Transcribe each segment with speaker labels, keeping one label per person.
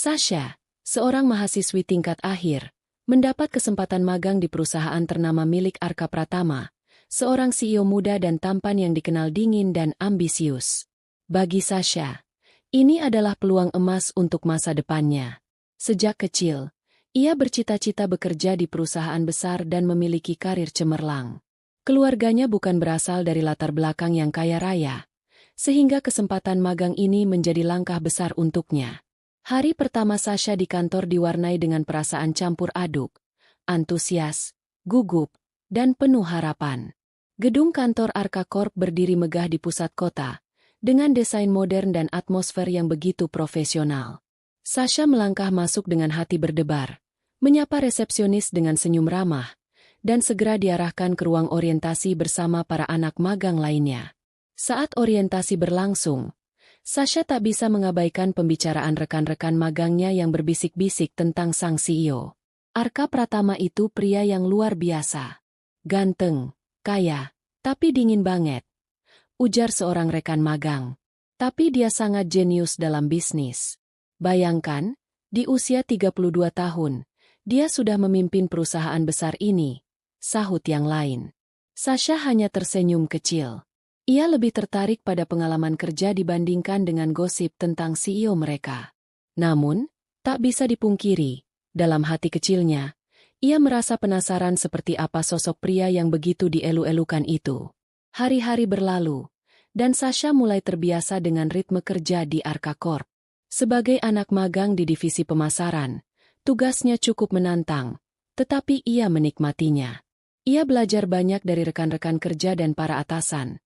Speaker 1: Sasha, seorang mahasiswi tingkat akhir, mendapat kesempatan magang di perusahaan ternama milik Arka Pratama, seorang CEO muda dan tampan yang dikenal dingin dan ambisius. Bagi Sasha, ini adalah peluang emas untuk masa depannya. Sejak kecil, ia bercita-cita bekerja di perusahaan besar dan memiliki karir cemerlang. Keluarganya bukan berasal dari latar belakang yang kaya raya, sehingga kesempatan magang ini menjadi langkah besar untuknya. Hari pertama Sasha di kantor diwarnai dengan perasaan campur aduk, antusias, gugup, dan penuh harapan. Gedung kantor Arka Corp berdiri megah di pusat kota, dengan desain modern dan atmosfer yang begitu profesional. Sasha melangkah masuk dengan hati berdebar, menyapa resepsionis dengan senyum ramah, dan segera diarahkan ke ruang orientasi bersama para anak magang lainnya. Saat orientasi berlangsung, Sasha tak bisa mengabaikan pembicaraan rekan-rekan magangnya yang berbisik-bisik tentang sang CEO. Arka Pratama itu pria yang luar biasa. Ganteng, kaya, tapi dingin banget, ujar seorang rekan magang. Tapi dia sangat jenius dalam bisnis. Bayangkan, di usia 32 tahun, dia sudah memimpin perusahaan besar ini, sahut yang lain. Sasha hanya tersenyum kecil. Ia lebih tertarik pada pengalaman kerja dibandingkan dengan gosip tentang CEO mereka. Namun, tak bisa dipungkiri, dalam hati kecilnya, ia merasa penasaran seperti apa sosok pria yang begitu dielu-elukan itu. Hari-hari berlalu, dan Sasha mulai terbiasa dengan ritme kerja di Arka Corp. Sebagai anak magang di divisi pemasaran, tugasnya cukup menantang, tetapi ia menikmatinya. Ia belajar banyak dari rekan-rekan kerja dan para atasan,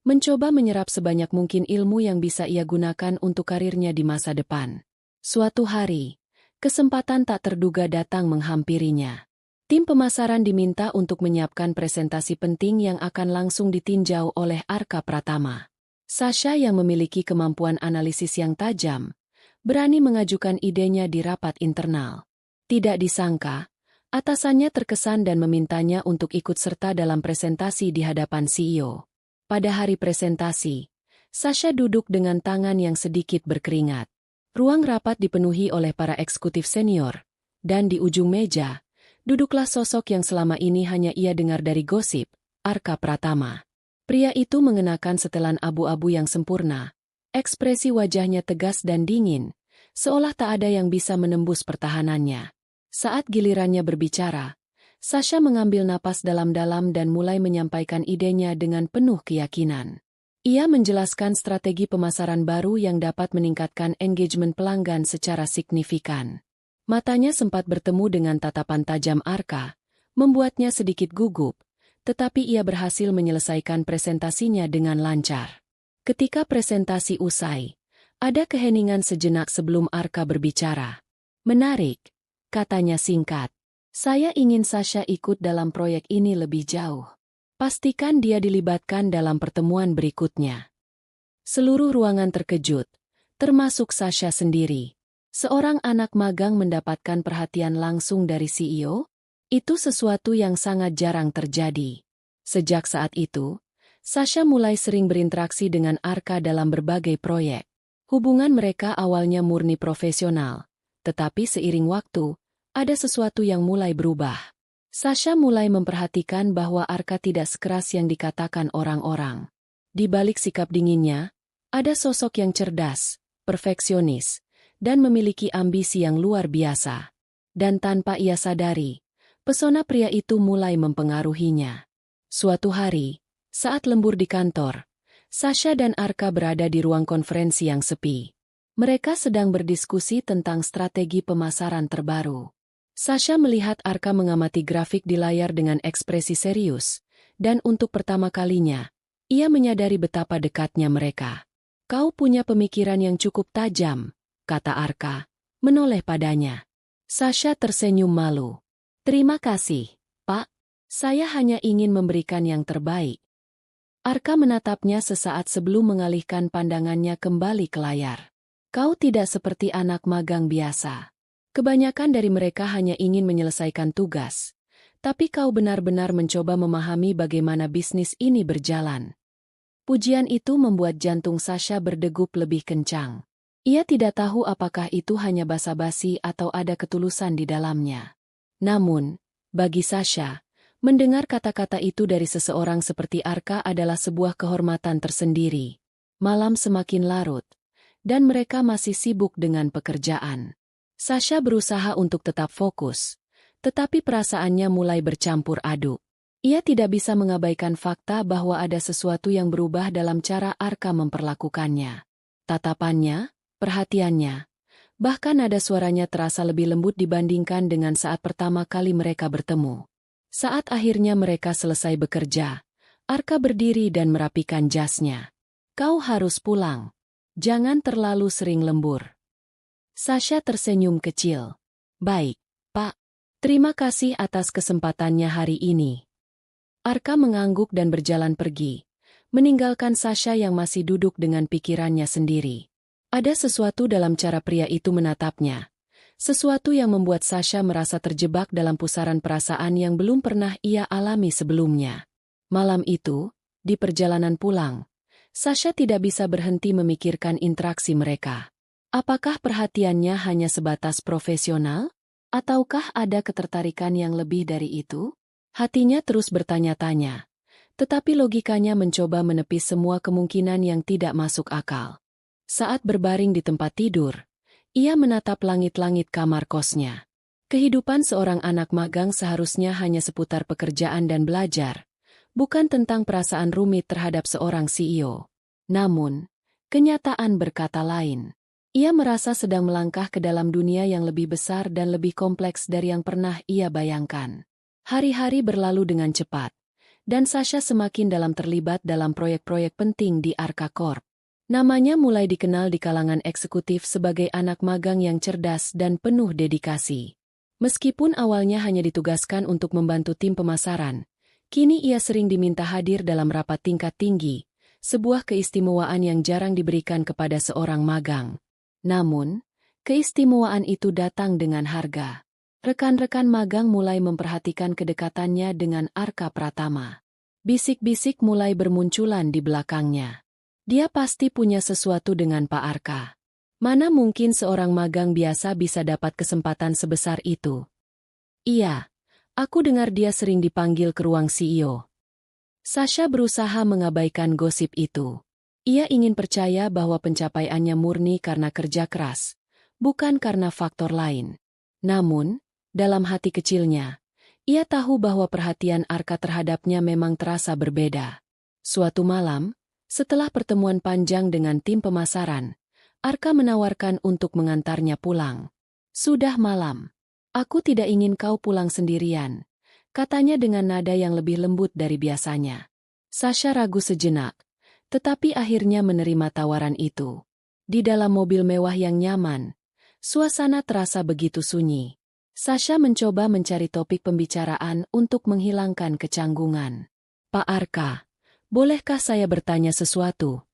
Speaker 1: mencoba menyerap sebanyak mungkin ilmu yang bisa ia gunakan untuk karirnya di masa depan. Suatu hari, kesempatan tak terduga datang menghampirinya. Tim pemasaran diminta untuk menyiapkan presentasi penting yang akan langsung ditinjau oleh Arka Pratama. Sasha yang memiliki kemampuan analisis yang tajam, berani mengajukan idenya di rapat internal. Tidak disangka, atasannya terkesan dan memintanya untuk ikut serta dalam presentasi di hadapan CEO. Pada hari presentasi, Sasha duduk dengan tangan yang sedikit berkeringat. Ruang rapat dipenuhi oleh para eksekutif senior, dan di ujung meja, duduklah sosok yang selama ini hanya ia dengar dari gosip, Arka Pratama. Pria itu mengenakan setelan abu-abu yang sempurna, ekspresi wajahnya tegas dan dingin, seolah tak ada yang bisa menembus pertahanannya. Saat gilirannya berbicara, Sasha mengambil napas dalam-dalam dan mulai menyampaikan idenya dengan penuh keyakinan. Ia menjelaskan strategi pemasaran baru yang dapat meningkatkan engagement pelanggan secara signifikan. Matanya sempat bertemu dengan tatapan tajam Arka, membuatnya sedikit gugup, tetapi ia berhasil menyelesaikan presentasinya dengan lancar. Ketika presentasi usai, ada keheningan sejenak sebelum Arka berbicara. "Menarik," katanya singkat. "Saya ingin Sasha ikut dalam proyek ini lebih jauh. Pastikan dia dilibatkan dalam pertemuan berikutnya." Seluruh ruangan terkejut, termasuk Sasha sendiri. Seorang anak magang mendapatkan perhatian langsung dari CEO? Itu sesuatu yang sangat jarang terjadi. Sejak saat itu, Sasha mulai sering berinteraksi dengan Arka dalam berbagai proyek. Hubungan mereka awalnya murni profesional, tetapi seiring waktu, ada sesuatu yang mulai berubah. Sasha mulai memperhatikan bahwa Arka tidak sekeras yang dikatakan orang-orang. Di balik sikap dinginnya, ada sosok yang cerdas, perfeksionis, dan memiliki ambisi yang luar biasa. Dan tanpa ia sadari, pesona pria itu mulai mempengaruhinya. Suatu hari, saat lembur di kantor, Sasha dan Arka berada di ruang konferensi yang sepi. Mereka sedang berdiskusi tentang strategi pemasaran terbaru. Sasha melihat Arka mengamati grafik di layar dengan ekspresi serius, dan untuk pertama kalinya, ia menyadari betapa dekatnya mereka. "Kau punya pemikiran yang cukup tajam," kata Arka, menoleh padanya. Sasha tersenyum malu. "Terima kasih, Pak. Saya hanya ingin memberikan yang terbaik." Arka menatapnya sesaat sebelum mengalihkan pandangannya kembali ke layar. "Kau tidak seperti anak magang biasa. Kebanyakan dari mereka hanya ingin menyelesaikan tugas, tapi kau benar-benar mencoba memahami bagaimana bisnis ini berjalan." Pujian itu membuat jantung Sasha berdegup lebih kencang. Ia tidak tahu apakah itu hanya basa-basi atau ada ketulusan di dalamnya. Namun, bagi Sasha, mendengar kata-kata itu dari seseorang seperti Arka adalah sebuah kehormatan tersendiri. Malam semakin larut, dan mereka masih sibuk dengan pekerjaan. Sasha berusaha untuk tetap fokus, tetapi perasaannya mulai bercampur aduk. Ia tidak bisa mengabaikan fakta bahwa ada sesuatu yang berubah dalam cara Arka memperlakukannya. Tatapannya, perhatiannya, bahkan nada suaranya terasa lebih lembut dibandingkan dengan saat pertama kali mereka bertemu. Saat akhirnya mereka selesai bekerja, Arka berdiri dan merapikan jasnya. "Kau harus pulang. Jangan terlalu sering lembur." Sasha tersenyum kecil. "Baik, Pak. Terima kasih atas kesempatannya hari ini." Arka mengangguk dan berjalan pergi, meninggalkan Sasha yang masih duduk dengan pikirannya sendiri. Ada sesuatu dalam cara pria itu menatapnya. Sesuatu yang membuat Sasha merasa terjebak dalam pusaran perasaan yang belum pernah ia alami sebelumnya. Malam itu, di perjalanan pulang, Sasha tidak bisa berhenti memikirkan interaksi mereka. Apakah perhatiannya hanya sebatas profesional? Ataukah ada ketertarikan yang lebih dari itu? Hatinya terus bertanya-tanya, tetapi logikanya mencoba menepis semua kemungkinan yang tidak masuk akal. Saat berbaring di tempat tidur, ia menatap langit-langit kamar kosnya. Kehidupan seorang anak magang seharusnya hanya seputar pekerjaan dan belajar, bukan tentang perasaan rumit terhadap seorang CEO. Namun, kenyataan berkata lain. Ia merasa sedang melangkah ke dalam dunia yang lebih besar dan lebih kompleks dari yang pernah ia bayangkan. Hari-hari berlalu dengan cepat, dan Sasha semakin dalam terlibat dalam proyek-proyek penting di Arka Corp. Namanya mulai dikenal di kalangan eksekutif sebagai anak magang yang cerdas dan penuh dedikasi. Meskipun awalnya hanya ditugaskan untuk membantu tim pemasaran, kini ia sering diminta hadir dalam rapat tingkat tinggi, sebuah keistimewaan yang jarang diberikan kepada seorang magang. Namun, keistimewaan itu datang dengan harga. Rekan-rekan magang mulai memperhatikan kedekatannya dengan Arka Pratama. Bisik-bisik mulai bermunculan di belakangnya. Dia pasti punya sesuatu dengan Pak Arka. Mana mungkin seorang magang biasa bisa dapat kesempatan sebesar itu? Iya, aku dengar dia sering dipanggil ke ruang CEO. Sasha berusaha mengabaikan gosip itu. Ia ingin percaya bahwa pencapaiannya murni karena kerja keras, bukan karena faktor lain. Namun, dalam hati kecilnya, ia tahu bahwa perhatian Arka terhadapnya memang terasa berbeda. Suatu malam, setelah pertemuan panjang dengan tim pemasaran, Arka menawarkan untuk mengantarnya pulang. "Sudah malam. Aku tidak ingin kau pulang sendirian," katanya dengan nada yang lebih lembut dari biasanya. Sasha ragu sejenak, tetapi akhirnya menerima tawaran itu. Di dalam mobil mewah yang nyaman, suasana terasa begitu sunyi. Sasha mencoba mencari topik pembicaraan untuk menghilangkan kecanggungan. "Pak Arka, bolehkah saya bertanya sesuatu?"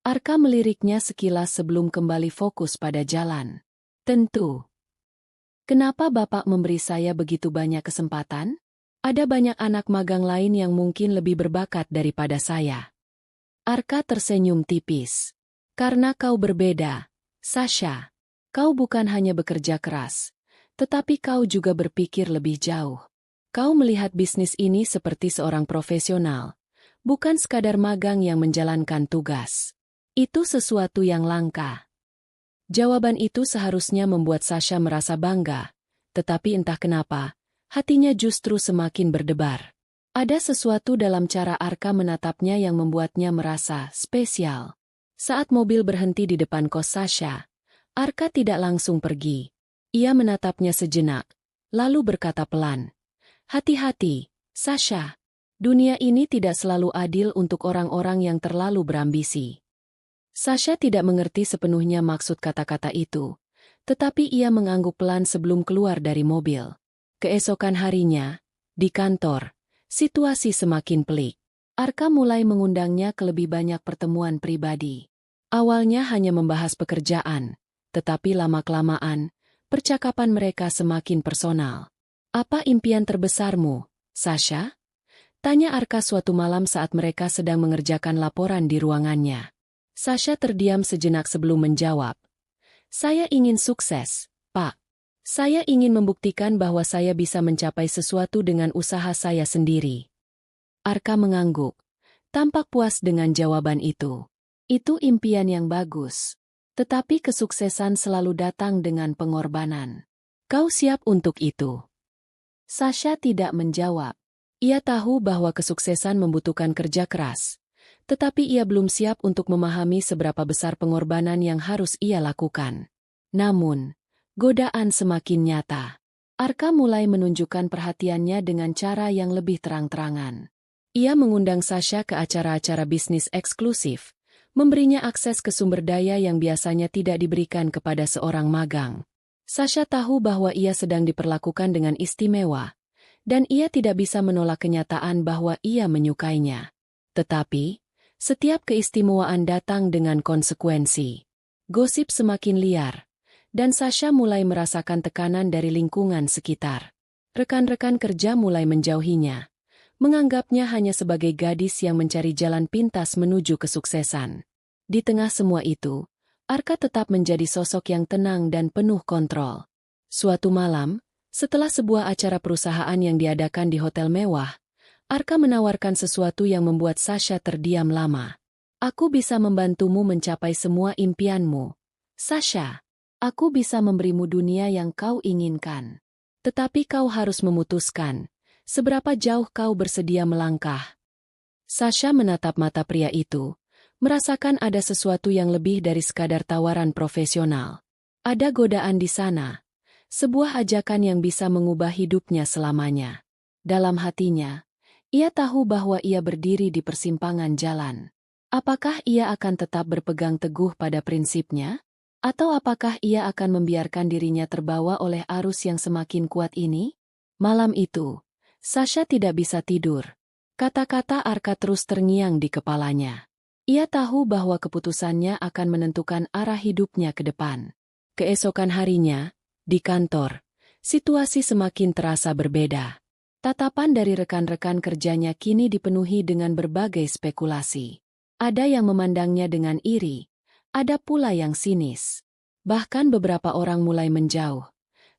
Speaker 1: Arka meliriknya sekilas sebelum kembali fokus pada jalan. "Tentu. Kenapa Bapak memberi saya begitu banyak kesempatan? Ada banyak anak magang lain yang mungkin lebih berbakat daripada saya." Arka tersenyum tipis. "Karena kau berbeda, Sasha. Kau bukan hanya bekerja keras, tetapi kau juga berpikir lebih jauh. Kau melihat bisnis ini seperti seorang profesional, bukan sekadar magang yang menjalankan tugas. Itu sesuatu yang langka." Jawaban itu seharusnya membuat Sasha merasa bangga, tetapi entah kenapa, hatinya justru semakin berdebar. Ada sesuatu dalam cara Arka menatapnya yang membuatnya merasa spesial. Saat mobil berhenti di depan kos Sasha, Arka tidak langsung pergi. Ia menatapnya sejenak, lalu berkata pelan, "Hati-hati, Sasha. Dunia ini tidak selalu adil untuk orang-orang yang terlalu berambisi." Sasha tidak mengerti sepenuhnya maksud kata-kata itu, tetapi ia mengangguk pelan sebelum keluar dari mobil. Keesokan harinya, di kantor, situasi semakin pelik. Arka mulai mengundangnya ke lebih banyak pertemuan pribadi. Awalnya hanya membahas pekerjaan, tetapi lama-kelamaan, percakapan mereka semakin personal. "Apa impian terbesarmu, Sasha?" tanya Arka suatu malam saat mereka sedang mengerjakan laporan di ruangannya. Sasha terdiam sejenak sebelum menjawab, Saya ingin sukses, Pak. Saya ingin membuktikan bahwa saya bisa mencapai sesuatu dengan usaha saya sendiri. Arka mengangguk, tampak puas dengan jawaban itu. Itu impian yang bagus. Tetapi kesuksesan selalu datang dengan pengorbanan. Kau siap untuk itu? Sasha tidak menjawab. Ia tahu bahwa kesuksesan membutuhkan kerja keras. Tetapi ia belum siap untuk memahami seberapa besar pengorbanan yang harus ia lakukan. Namun, godaan semakin nyata. Arka mulai menunjukkan perhatiannya dengan cara yang lebih terang-terangan. Ia mengundang Sasha ke acara-acara bisnis eksklusif, memberinya akses ke sumber daya yang biasanya tidak diberikan kepada seorang magang. Sasha tahu bahwa ia sedang diperlakukan dengan istimewa, dan ia tidak bisa menolak kenyataan bahwa ia menyukainya. Tetapi, setiap keistimewaan datang dengan konsekuensi. Gosip semakin liar, dan Sasha mulai merasakan tekanan dari lingkungan sekitar. Rekan-rekan kerja mulai menjauhinya, menganggapnya hanya sebagai gadis yang mencari jalan pintas menuju kesuksesan. Di tengah semua itu, Arka tetap menjadi sosok yang tenang dan penuh kontrol. Suatu malam, setelah sebuah acara perusahaan yang diadakan di hotel mewah, Arka menawarkan sesuatu yang membuat Sasha terdiam lama. Aku bisa membantumu mencapai semua impianmu. Sasha, aku bisa memberimu dunia yang kau inginkan. Tetapi kau harus memutuskan, seberapa jauh kau bersedia melangkah. Sasha menatap mata pria itu, merasakan ada sesuatu yang lebih dari sekadar tawaran profesional. Ada godaan di sana. Sebuah ajakan yang bisa mengubah hidupnya selamanya. Dalam hatinya, ia tahu bahwa ia berdiri di persimpangan jalan. Apakah ia akan tetap berpegang teguh pada prinsipnya? Atau apakah ia akan membiarkan dirinya terbawa oleh arus yang semakin kuat ini? Malam itu, Sasha tidak bisa tidur. Kata-kata Arka terus terngiang di kepalanya. Ia tahu bahwa keputusannya akan menentukan arah hidupnya ke depan. Keesokan harinya, di kantor, situasi semakin terasa berbeda. Tatapan dari rekan-rekan kerjanya kini dipenuhi dengan berbagai spekulasi. Ada yang memandangnya dengan iri, ada pula yang sinis. Bahkan beberapa orang mulai menjauh,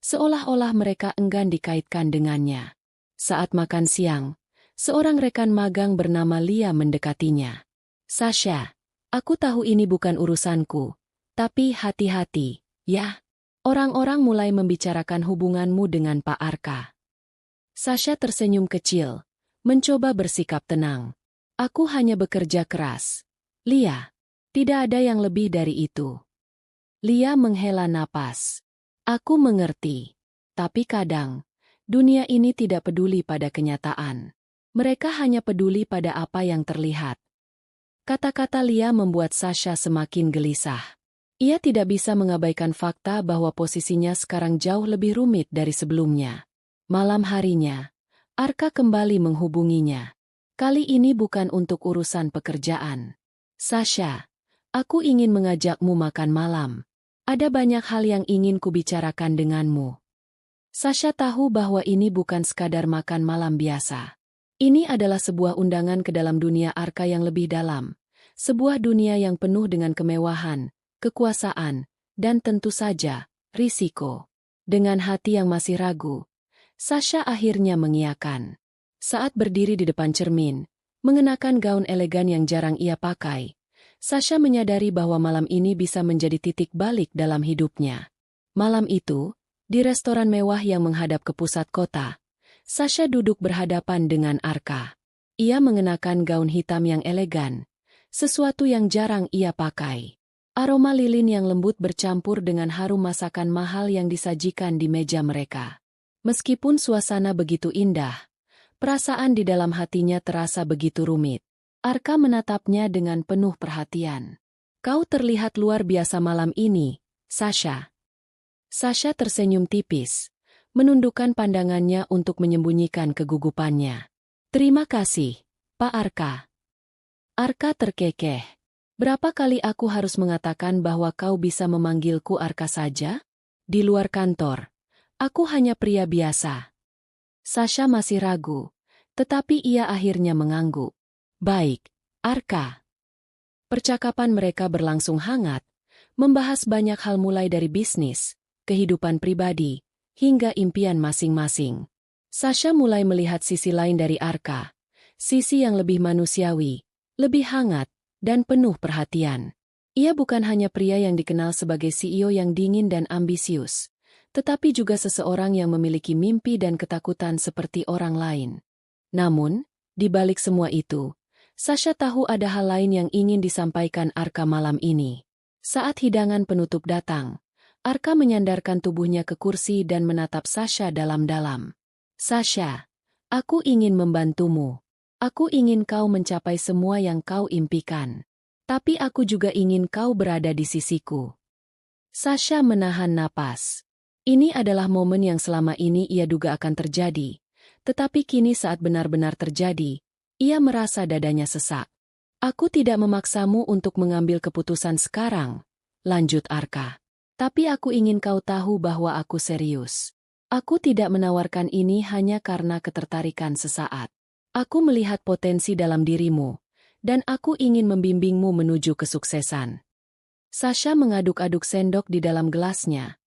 Speaker 1: seolah-olah mereka enggan dikaitkan dengannya. Saat makan siang, seorang rekan magang bernama Lia mendekatinya. Sasha, aku tahu ini bukan urusanku, tapi hati-hati, ya. Orang-orang mulai membicarakan hubunganmu dengan Pak Arka. Sasha tersenyum kecil, mencoba bersikap tenang. Aku hanya bekerja keras. Lia, tidak ada yang lebih dari itu. Lia menghela napas. Aku mengerti. Tapi kadang, dunia ini tidak peduli pada kenyataan. Mereka hanya peduli pada apa yang terlihat. Kata-kata Lia membuat Sasha semakin gelisah. Ia tidak bisa mengabaikan fakta bahwa posisinya sekarang jauh lebih rumit dari sebelumnya. Malam harinya, Arka kembali menghubunginya. Kali ini bukan untuk urusan pekerjaan. Sasha, aku ingin mengajakmu makan malam. Ada banyak hal yang ingin kubicarakan denganmu. Sasha tahu bahwa ini bukan sekadar makan malam biasa. Ini adalah sebuah undangan ke dalam dunia Arka yang lebih dalam. Sebuah dunia yang penuh dengan kemewahan, kekuasaan, dan tentu saja, risiko. Dengan hati yang masih ragu, Sasha akhirnya mengiyakan. Saat berdiri di depan cermin, mengenakan gaun elegan yang jarang ia pakai, Sasha menyadari bahwa malam ini bisa menjadi titik balik dalam hidupnya. Malam itu, di restoran mewah yang menghadap ke pusat kota, Sasha duduk berhadapan dengan Arka. Ia mengenakan gaun hitam yang elegan, sesuatu yang jarang ia pakai. Aroma lilin yang lembut bercampur dengan harum masakan mahal yang disajikan di meja mereka. Meskipun suasana begitu indah, perasaan di dalam hatinya terasa begitu rumit. Arka menatapnya dengan penuh perhatian. Kau terlihat luar biasa malam ini, Sasha. Sasha tersenyum tipis, menundukkan pandangannya untuk menyembunyikan kegugupannya. Terima kasih, Pak Arka. Arka terkekeh. Berapa kali aku harus mengatakan bahwa kau bisa memanggilku Arka saja? Di luar kantor, aku hanya pria biasa. Sasha masih ragu, tetapi ia akhirnya mengangguk. Baik, Arka. Percakapan mereka berlangsung hangat, membahas banyak hal mulai dari bisnis, kehidupan pribadi, hingga impian masing-masing. Sasha mulai melihat sisi lain dari Arka, sisi yang lebih manusiawi, lebih hangat, dan penuh perhatian. Ia bukan hanya pria yang dikenal sebagai CEO yang dingin dan ambisius, tetapi juga seseorang yang memiliki mimpi dan ketakutan seperti orang lain. Namun, di balik semua itu, Sasha tahu ada hal lain yang ingin disampaikan Arka malam ini. Saat hidangan penutup datang, Arka menyandarkan tubuhnya ke kursi dan menatap Sasha dalam-dalam. Sasha, aku ingin membantumu. Aku ingin kau mencapai semua yang kau impikan. Tapi aku juga ingin kau berada di sisiku. Sasha menahan napas. Ini adalah momen yang selama ini ia duga akan terjadi. Tetapi kini saat benar-benar terjadi, ia merasa dadanya sesak. Aku tidak memaksamu untuk mengambil keputusan sekarang, lanjut Arka. Tapi aku ingin kau tahu bahwa aku serius. Aku tidak menawarkan ini hanya karena ketertarikan sesaat. Aku melihat potensi dalam dirimu, dan aku ingin membimbingmu menuju kesuksesan. Sasha mengaduk-aduk sendok di dalam gelasnya.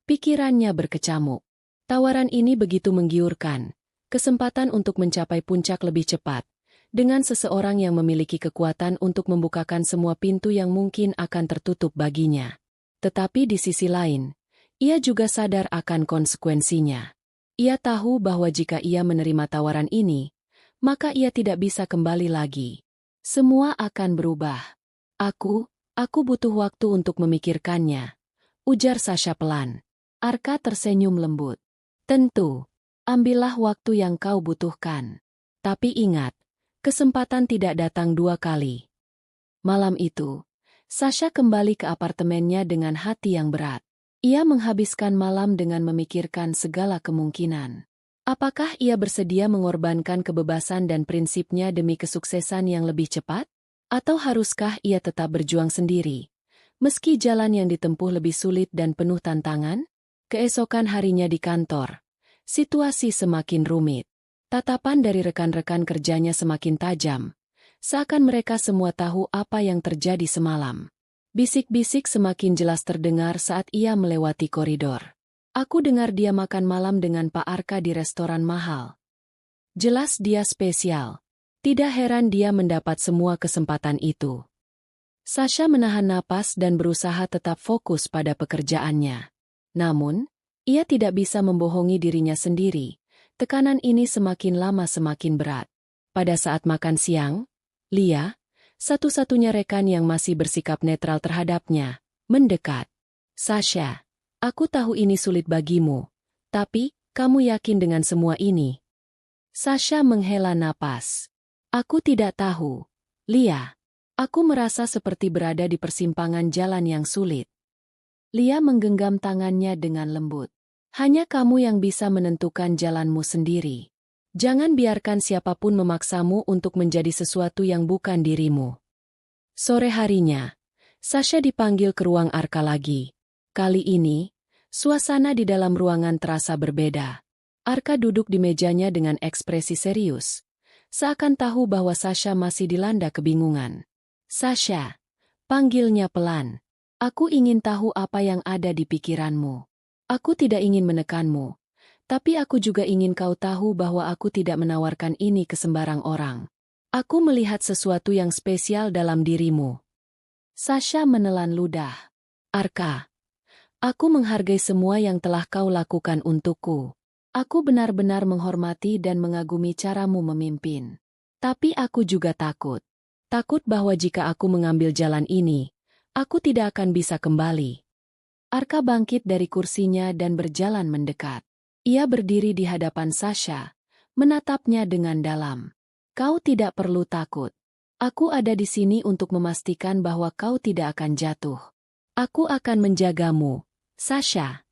Speaker 1: Pikirannya berkecamuk. Tawaran ini begitu menggiurkan. Kesempatan untuk mencapai puncak lebih cepat, dengan seseorang yang memiliki kekuatan untuk membukakan semua pintu yang mungkin akan tertutup baginya. Tetapi di sisi lain, ia juga sadar akan konsekuensinya. Ia tahu bahwa jika ia menerima tawaran ini, maka ia tidak bisa kembali lagi. Semua akan berubah. Aku butuh waktu untuk memikirkannya, ujar Sasha pelan. Arka tersenyum lembut. Tentu, ambillah waktu yang kau butuhkan. Tapi ingat, kesempatan tidak datang dua kali. Malam itu, Sasha kembali ke apartemennya dengan hati yang berat. Ia menghabiskan malam dengan memikirkan segala kemungkinan. Apakah ia bersedia mengorbankan kebebasan dan prinsipnya demi kesuksesan yang lebih cepat? Atau haruskah ia tetap berjuang sendiri, meski jalan yang ditempuh lebih sulit dan penuh tantangan? Keesokan harinya di kantor, situasi semakin rumit. Tatapan dari rekan-rekan kerjanya semakin tajam, seakan mereka semua tahu apa yang terjadi semalam. Bisik-bisik semakin jelas terdengar saat ia melewati koridor. Aku dengar dia makan malam dengan Pak Arka di restoran mahal. Jelas dia spesial. Tidak heran dia mendapat semua kesempatan itu. Sasha menahan napas dan berusaha tetap fokus pada pekerjaannya. Namun, ia tidak bisa membohongi dirinya sendiri. Tekanan ini semakin lama semakin berat. Pada saat makan siang, Lia, satu-satunya rekan yang masih bersikap netral terhadapnya, mendekat. Sasha, aku tahu ini sulit bagimu, tapi kamu yakin dengan semua ini? Sasha menghela napas. Aku tidak tahu, Lia. Aku merasa seperti berada di persimpangan jalan yang sulit. Lia menggenggam tangannya dengan lembut. Hanya kamu yang bisa menentukan jalanmu sendiri. Jangan biarkan siapapun memaksamu untuk menjadi sesuatu yang bukan dirimu. Sore harinya, Sasha dipanggil ke ruang Arka lagi. Kali ini, suasana di dalam ruangan terasa berbeda. Arka duduk di mejanya dengan ekspresi serius, seakan tahu bahwa Sasha masih dilanda kebingungan. Sasha, panggilnya pelan. Aku ingin tahu apa yang ada di pikiranmu. Aku tidak ingin menekanmu, tapi aku juga ingin kau tahu bahwa aku tidak menawarkan ini ke sembarang orang. Aku melihat sesuatu yang spesial dalam dirimu. Sasha menelan ludah. Arka, aku menghargai semua yang telah kau lakukan untukku. Aku benar-benar menghormati dan mengagumi caramu memimpin. Tapi aku juga takut. Takut bahwa jika aku mengambil jalan ini, aku tidak akan bisa kembali. Arka bangkit dari kursinya dan berjalan mendekat. Ia berdiri di hadapan Sasha, menatapnya dengan dalam. Kau tidak perlu takut. Aku ada di sini untuk memastikan bahwa kau tidak akan jatuh. Aku akan menjagamu, Sasha.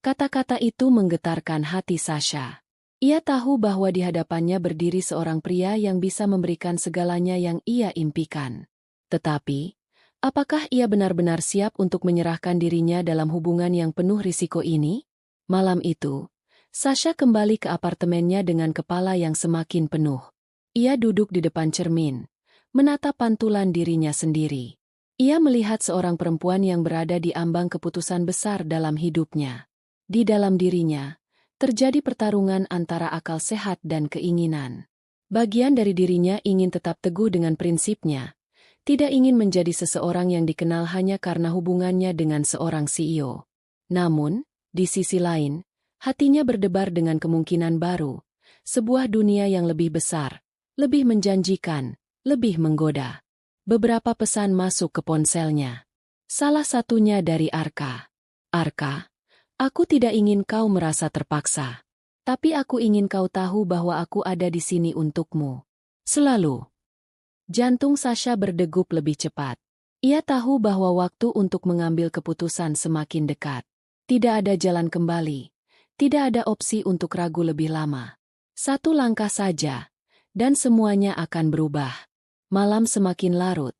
Speaker 1: Kata-kata itu menggetarkan hati Sasha. Ia tahu bahwa di hadapannya berdiri seorang pria yang bisa memberikan segalanya yang ia impikan. Tetapi, apakah ia benar-benar siap untuk menyerahkan dirinya dalam hubungan yang penuh risiko ini? Malam itu, Sasha kembali ke apartemennya dengan kepala yang semakin penuh. Ia duduk di depan cermin, menatap pantulan dirinya sendiri. Ia melihat seorang perempuan yang berada di ambang keputusan besar dalam hidupnya. Di dalam dirinya, terjadi pertarungan antara akal sehat dan keinginan. Bagian dari dirinya ingin tetap teguh dengan prinsipnya, tidak ingin menjadi seseorang yang dikenal hanya karena hubungannya dengan seorang CEO. Namun, di sisi lain, hatinya berdebar dengan kemungkinan baru, sebuah dunia yang lebih besar, lebih menjanjikan, lebih menggoda. Beberapa pesan masuk ke ponselnya. Salah satunya dari Arka. Arka, aku tidak ingin kau merasa terpaksa. Tapi aku ingin kau tahu bahwa aku ada di sini untukmu. Selalu. Jantung Sasha berdegup lebih cepat. Ia tahu bahwa waktu untuk mengambil keputusan semakin dekat. Tidak ada jalan kembali. Tidak ada opsi untuk ragu lebih lama. Satu langkah saja, dan semuanya akan berubah. Malam semakin larut,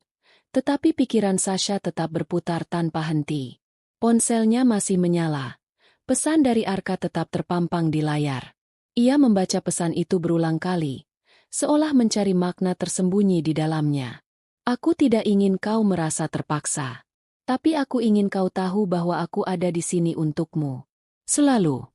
Speaker 1: tetapi pikiran Sasha tetap berputar tanpa henti. Ponselnya masih menyala. Pesan dari Arka tetap terpampang di layar. Ia membaca pesan itu berulang kali, seolah mencari makna tersembunyi di dalamnya. Aku tidak ingin kau merasa terpaksa. Tapi aku ingin kau tahu bahwa aku ada di sini untukmu. Selalu.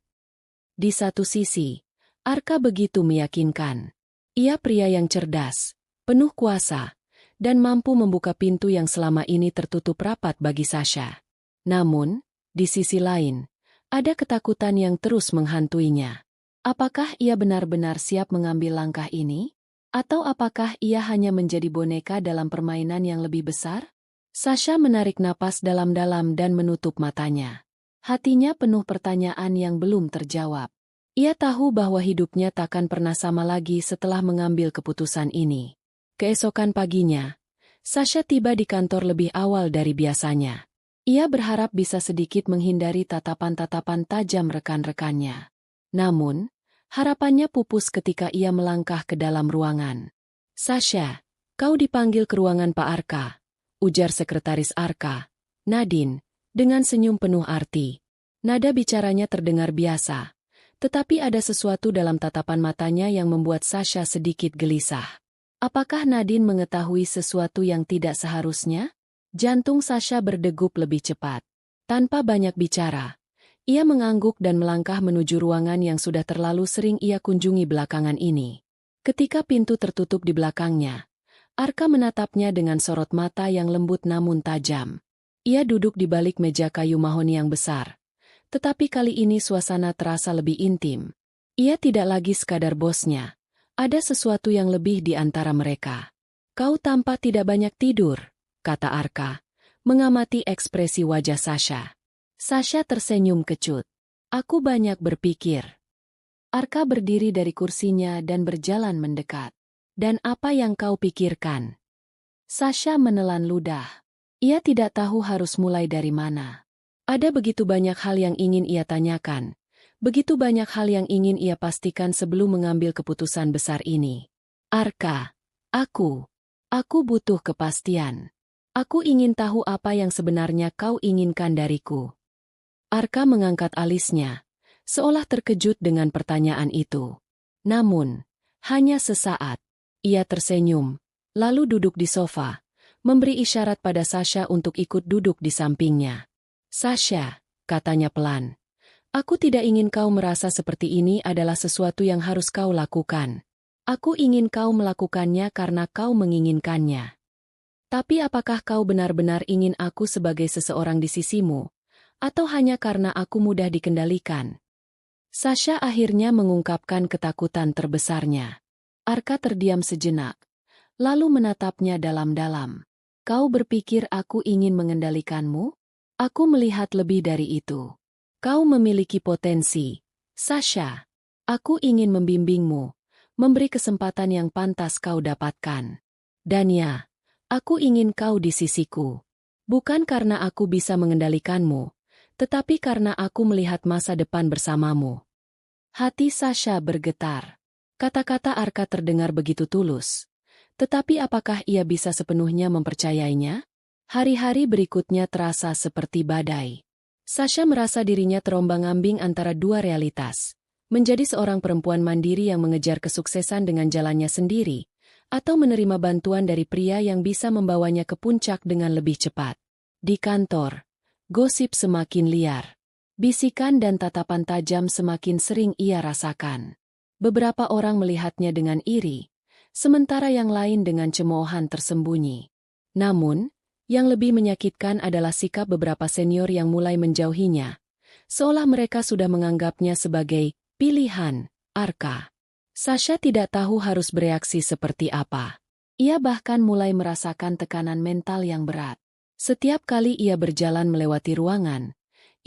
Speaker 1: Di satu sisi, Arka begitu meyakinkan. Ia pria yang cerdas, penuh kuasa, dan mampu membuka pintu yang selama ini tertutup rapat bagi Sasha. Namun, di sisi lain, ada ketakutan yang terus menghantuinya. Apakah ia benar-benar siap mengambil langkah ini? Atau apakah ia hanya menjadi boneka dalam permainan yang lebih besar? Sasha menarik napas dalam-dalam dan menutup matanya. Hatinya penuh pertanyaan yang belum terjawab. Ia tahu bahwa hidupnya takkan pernah sama lagi setelah mengambil keputusan ini. Keesokan paginya, Sasha tiba di kantor lebih awal dari biasanya. Ia berharap bisa sedikit menghindari tatapan-tatapan tajam rekan-rekannya. Namun, harapannya pupus ketika ia melangkah ke dalam ruangan. Sasha, kau dipanggil ke ruangan Pak Arka, ujar sekretaris Arka, Nadine, dengan senyum penuh arti. Nada bicaranya terdengar biasa, tetapi ada sesuatu dalam tatapan matanya yang membuat Sasha sedikit gelisah. Apakah Nadine mengetahui sesuatu yang tidak seharusnya? Jantung Sasha berdegup lebih cepat. Tanpa banyak bicara, ia mengangguk dan melangkah menuju ruangan yang sudah terlalu sering ia kunjungi belakangan ini. Ketika pintu tertutup di belakangnya, Arka menatapnya dengan sorot mata yang lembut namun tajam. Ia duduk di balik meja kayu mahoni yang besar. Tetapi kali ini suasana terasa lebih intim. Ia tidak lagi sekadar bosnya. Ada sesuatu yang lebih di antara mereka. Kau tampak tidak banyak tidur, kata Arka, mengamati ekspresi wajah Sasha. Sasha tersenyum kecut. Aku banyak berpikir. Arka berdiri dari kursinya dan berjalan mendekat. Dan apa yang kau pikirkan? Sasha menelan ludah. Ia tidak tahu harus mulai dari mana. Ada begitu banyak hal yang ingin ia tanyakan. Begitu banyak hal yang ingin ia pastikan sebelum mengambil keputusan besar ini. Arka, aku butuh kepastian. Aku ingin tahu apa yang sebenarnya kau inginkan dariku. Arka mengangkat alisnya, seolah terkejut dengan pertanyaan itu. Namun, hanya sesaat, ia tersenyum, lalu duduk di sofa, memberi isyarat pada Sasha untuk ikut duduk di sampingnya. Sasha, katanya pelan. Aku tidak ingin kau merasa seperti ini adalah sesuatu yang harus kau lakukan. Aku ingin kau melakukannya karena kau menginginkannya. Tapi apakah kau benar-benar ingin aku sebagai seseorang di sisimu? Atau hanya karena aku mudah dikendalikan? Sasha akhirnya mengungkapkan ketakutan terbesarnya. Arka terdiam sejenak, lalu menatapnya dalam-dalam. Kau berpikir aku ingin mengendalikanmu? Aku melihat lebih dari itu. Kau memiliki potensi, Sasha. Aku ingin membimbingmu, memberi kesempatan yang pantas kau dapatkan. Dan ya, aku ingin kau di sisiku. Bukan karena aku bisa mengendalikanmu, tetapi karena aku melihat masa depan bersamamu. Hati Sasha bergetar. Kata-kata Arka terdengar begitu tulus. Tetapi apakah ia bisa sepenuhnya mempercayainya? Hari-hari berikutnya terasa seperti badai. Sasha merasa dirinya terombang-ambing antara dua realitas. Menjadi seorang perempuan mandiri yang mengejar kesuksesan dengan jalannya sendiri, atau menerima bantuan dari pria yang bisa membawanya ke puncak dengan lebih cepat. Di kantor, gosip semakin liar. Bisikan dan tatapan tajam semakin sering ia rasakan. Beberapa orang melihatnya dengan iri, sementara yang lain dengan cemoohan tersembunyi. Namun, yang lebih menyakitkan adalah sikap beberapa senior yang mulai menjauhinya, seolah mereka sudah menganggapnya sebagai pilihan, Arka. Sasha tidak tahu harus bereaksi seperti apa. Ia bahkan mulai merasakan tekanan mental yang berat. Setiap kali ia berjalan melewati ruangan,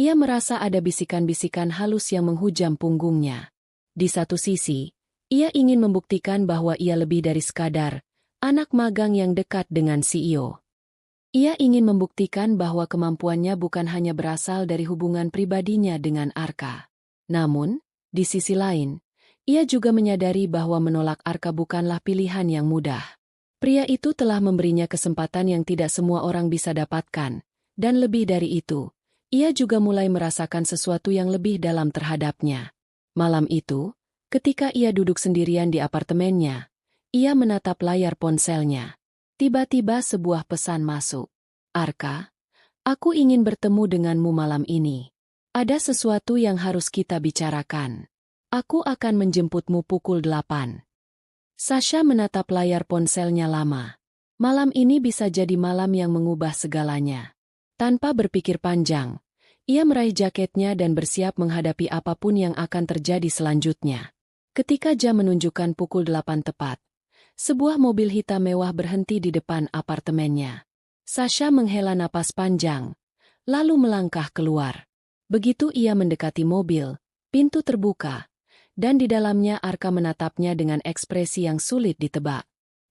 Speaker 1: ia merasa ada bisikan-bisikan halus yang menghujam punggungnya. Di satu sisi, ia ingin membuktikan bahwa ia lebih dari sekadar anak magang yang dekat dengan CEO. Ia ingin membuktikan bahwa kemampuannya bukan hanya berasal dari hubungan pribadinya dengan Arka. Namun, di sisi lain, ia juga menyadari bahwa menolak Arka bukanlah pilihan yang mudah. Pria itu telah memberinya kesempatan yang tidak semua orang bisa dapatkan, dan lebih dari itu, ia juga mulai merasakan sesuatu yang lebih dalam terhadapnya. Malam itu, ketika ia duduk sendirian di apartemennya, ia menatap layar ponselnya. Tiba-tiba sebuah pesan masuk. Arka, aku ingin bertemu denganmu malam ini. Ada sesuatu yang harus kita bicarakan. Aku akan menjemputmu pukul 8. Sasha menatap layar ponselnya lama. Malam ini bisa jadi malam yang mengubah segalanya. Tanpa berpikir panjang, ia meraih jaketnya dan bersiap menghadapi apapun yang akan terjadi selanjutnya. Ketika jam menunjukkan pukul 8 tepat, sebuah mobil hitam mewah berhenti di depan apartemennya. Sasha menghela napas panjang, lalu melangkah keluar. Begitu ia mendekati mobil, pintu terbuka, dan di dalamnya Arka menatapnya dengan ekspresi yang sulit ditebak.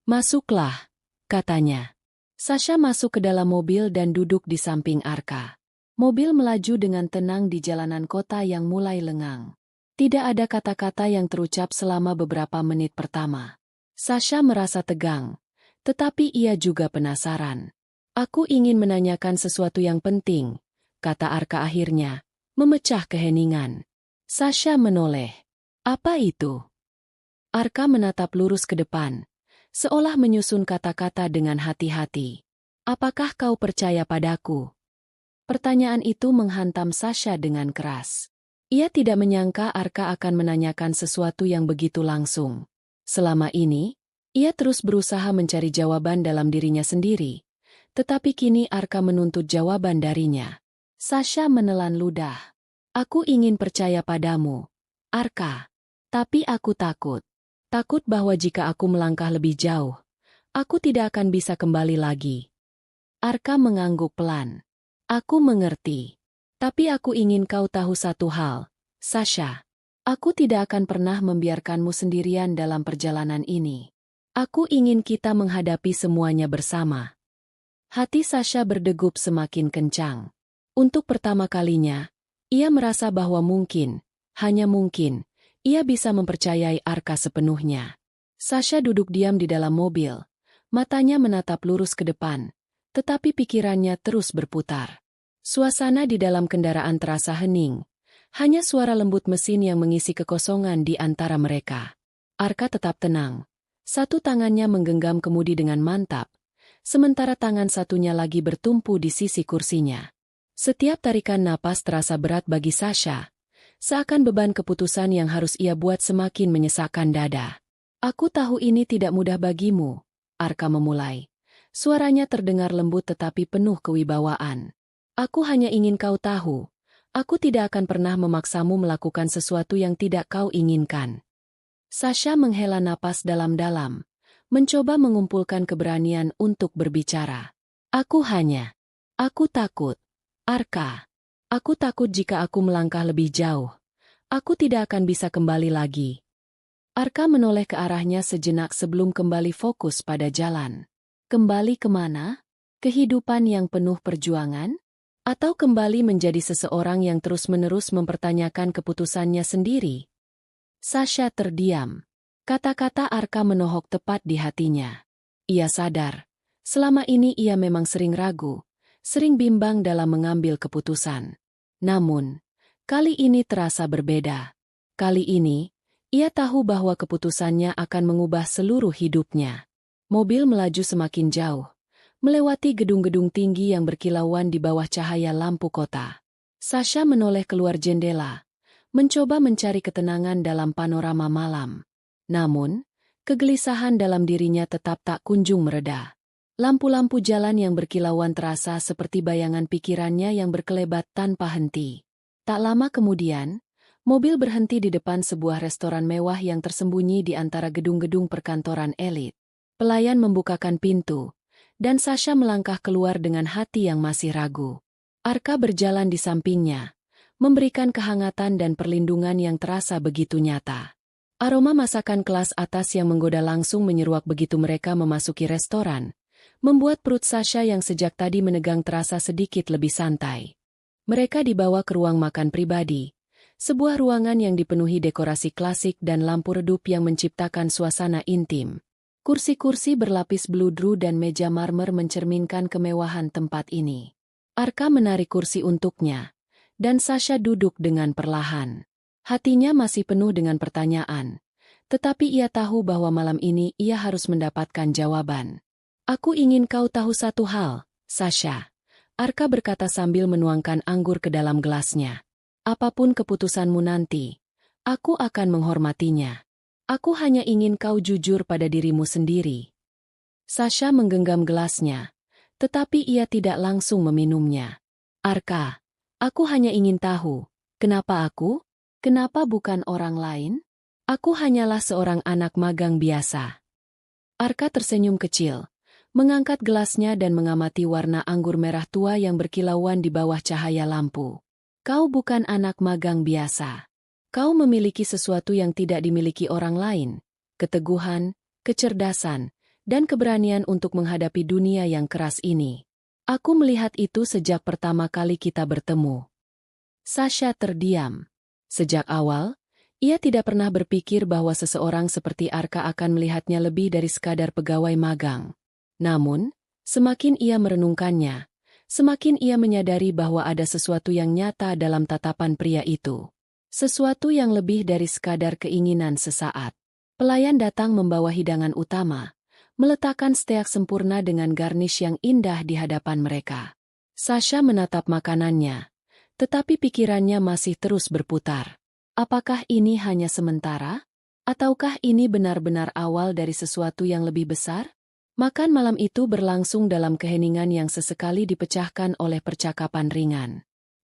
Speaker 1: "Masuklah," katanya. Sasha masuk ke dalam mobil dan duduk di samping Arka. Mobil melaju dengan tenang di jalanan kota yang mulai lengang. Tidak ada kata-kata yang terucap selama beberapa menit pertama. Sasha merasa tegang, tetapi ia juga penasaran. "Aku ingin menanyakan sesuatu yang penting," kata Arka akhirnya, memecah keheningan. Sasha menoleh. "Apa itu?" Arka menatap lurus ke depan, seolah menyusun kata-kata dengan hati-hati. "Apakah kau percaya padaku?" Pertanyaan itu menghantam Sasha dengan keras. Ia tidak menyangka Arka akan menanyakan sesuatu yang begitu langsung. Selama ini, ia terus berusaha mencari jawaban dalam dirinya sendiri, tetapi kini Arka menuntut jawaban darinya. Sasha menelan ludah. "Aku ingin percaya padamu, Arka. Tapi aku takut. Takut bahwa jika aku melangkah lebih jauh, aku tidak akan bisa kembali lagi." Arka mengangguk pelan. "Aku mengerti. Tapi aku ingin kau tahu satu hal, Sasha. Aku tidak akan pernah membiarkanmu sendirian dalam perjalanan ini. Aku ingin kita menghadapi semuanya bersama." Hati Sasha berdegup semakin kencang. Untuk pertama kalinya, ia merasa bahwa mungkin, hanya mungkin, ia bisa mempercayai Arka sepenuhnya. Sasha duduk diam di dalam mobil, matanya menatap lurus ke depan, tetapi pikirannya terus berputar. Suasana di dalam kendaraan terasa hening, hanya suara lembut mesin yang mengisi kekosongan di antara mereka. Arka tetap tenang. Satu tangannya menggenggam kemudi dengan mantap, sementara tangan satunya lagi bertumpu di sisi kursinya. Setiap tarikan napas terasa berat bagi Sasha, seakan beban keputusan yang harus ia buat semakin menyesakkan dada. "Aku tahu ini tidak mudah bagimu," Arka memulai. Suaranya terdengar lembut tetapi penuh kewibawaan. "Aku hanya ingin kau tahu, aku tidak akan pernah memaksamu melakukan sesuatu yang tidak kau inginkan." Sasha menghela napas dalam-dalam, mencoba mengumpulkan keberanian untuk berbicara. Aku takut, Arka. Aku takut jika aku melangkah lebih jauh, aku tidak akan bisa kembali lagi." Arka menoleh ke arahnya sejenak sebelum kembali fokus pada jalan. Kembali kemana? Kehidupan yang penuh perjuangan? Atau kembali menjadi seseorang yang terus-menerus mempertanyakan keputusannya sendiri? Sasha terdiam. Kata-kata Arka menohok tepat di hatinya. Ia sadar, selama ini ia memang sering ragu, sering bimbang dalam mengambil keputusan. Namun, kali ini terasa berbeda. Kali ini, ia tahu bahwa keputusannya akan mengubah seluruh hidupnya. Mobil melaju semakin jauh, melewati gedung-gedung tinggi yang berkilauan di bawah cahaya lampu kota. Sasha menoleh keluar jendela, mencoba mencari ketenangan dalam panorama malam. Namun, kegelisahan dalam dirinya tetap tak kunjung mereda. Lampu-lampu jalan yang berkilauan terasa seperti bayangan pikirannya yang berkelebat tanpa henti. Tak lama kemudian, mobil berhenti di depan sebuah restoran mewah yang tersembunyi di antara gedung-gedung perkantoran elit. Pelayan membukakan pintu, dan Sasha melangkah keluar dengan hati yang masih ragu. Arka berjalan di sampingnya, memberikan kehangatan dan perlindungan yang terasa begitu nyata. Aroma masakan kelas atas yang menggoda langsung menyeruak begitu mereka memasuki restoran, membuat perut Sasha yang sejak tadi menegang terasa sedikit lebih santai. Mereka dibawa ke ruang makan pribadi, sebuah ruangan yang dipenuhi dekorasi klasik dan lampu redup yang menciptakan suasana intim. Kursi-kursi berlapis bludru dan meja marmer mencerminkan kemewahan tempat ini. Arka menarik kursi untuknya, dan Sasha duduk dengan perlahan. Hatinya masih penuh dengan pertanyaan, tetapi ia tahu bahwa malam ini ia harus mendapatkan jawaban. Aku ingin kau tahu satu hal, Sasha. Arka berkata sambil menuangkan anggur ke dalam gelasnya. Apapun keputusanmu nanti, aku akan menghormatinya. Aku hanya ingin kau jujur pada dirimu sendiri. Sasha menggenggam gelasnya, tetapi ia tidak langsung meminumnya. Arka, aku hanya ingin tahu, kenapa aku? Kenapa bukan orang lain? Aku hanyalah seorang anak magang biasa. Arka tersenyum kecil, mengangkat gelasnya dan mengamati warna anggur merah tua yang berkilauan di bawah cahaya lampu. Kau bukan anak magang biasa. Kau memiliki sesuatu yang tidak dimiliki orang lain, keteguhan, kecerdasan, dan keberanian untuk menghadapi dunia yang keras ini. Aku melihat itu sejak pertama kali kita bertemu. Sasha terdiam. Sejak awal, ia tidak pernah berpikir bahwa seseorang seperti Arka akan melihatnya lebih dari sekadar pegawai magang. Namun, semakin ia merenungkannya, semakin ia menyadari bahwa ada sesuatu yang nyata dalam tatapan pria itu. Sesuatu yang lebih dari sekadar keinginan sesaat. Pelayan datang membawa hidangan utama, meletakkan steak sempurna dengan garnish yang indah di hadapan mereka. Sasha menatap makanannya, tetapi pikirannya masih terus berputar. Apakah ini hanya sementara? Ataukah ini benar-benar awal dari sesuatu yang lebih besar? Makan malam itu berlangsung dalam keheningan yang sesekali dipecahkan oleh percakapan ringan.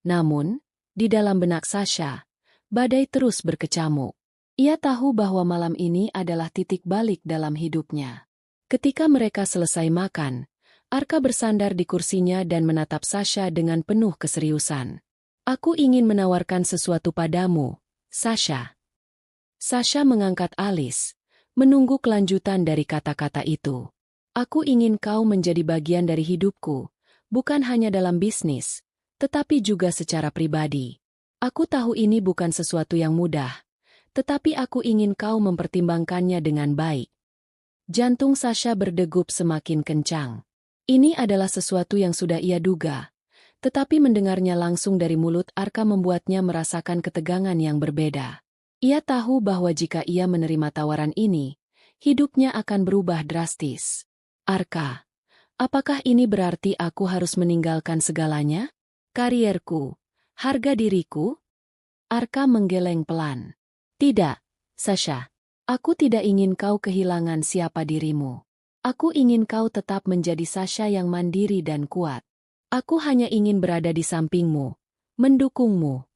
Speaker 1: Namun, di dalam benak Sasha, badai terus berkecamuk. Ia tahu bahwa malam ini adalah titik balik dalam hidupnya. Ketika mereka selesai makan, Arka bersandar di kursinya dan menatap Sasha dengan penuh keseriusan. Aku ingin menawarkan sesuatu padamu, Sasha. Sasha mengangkat alis, menunggu kelanjutan dari kata-kata itu. Aku ingin kau menjadi bagian dari hidupku, bukan hanya dalam bisnis, tetapi juga secara pribadi. Aku tahu ini bukan sesuatu yang mudah, tetapi aku ingin kau mempertimbangkannya dengan baik. Jantung Sasha berdegup semakin kencang. Ini adalah sesuatu yang sudah ia duga, tetapi mendengarnya langsung dari mulut Arka membuatnya merasakan ketegangan yang berbeda. Ia tahu bahwa jika ia menerima tawaran ini, hidupnya akan berubah drastis. Arka, apakah ini berarti aku harus meninggalkan segalanya? Karierku, harga diriku? Arka menggeleng pelan. Tidak, Sasha. Aku tidak ingin kau kehilangan siapa dirimu. Aku ingin kau tetap menjadi Sasha yang mandiri dan kuat. Aku hanya ingin berada di sampingmu, mendukungmu.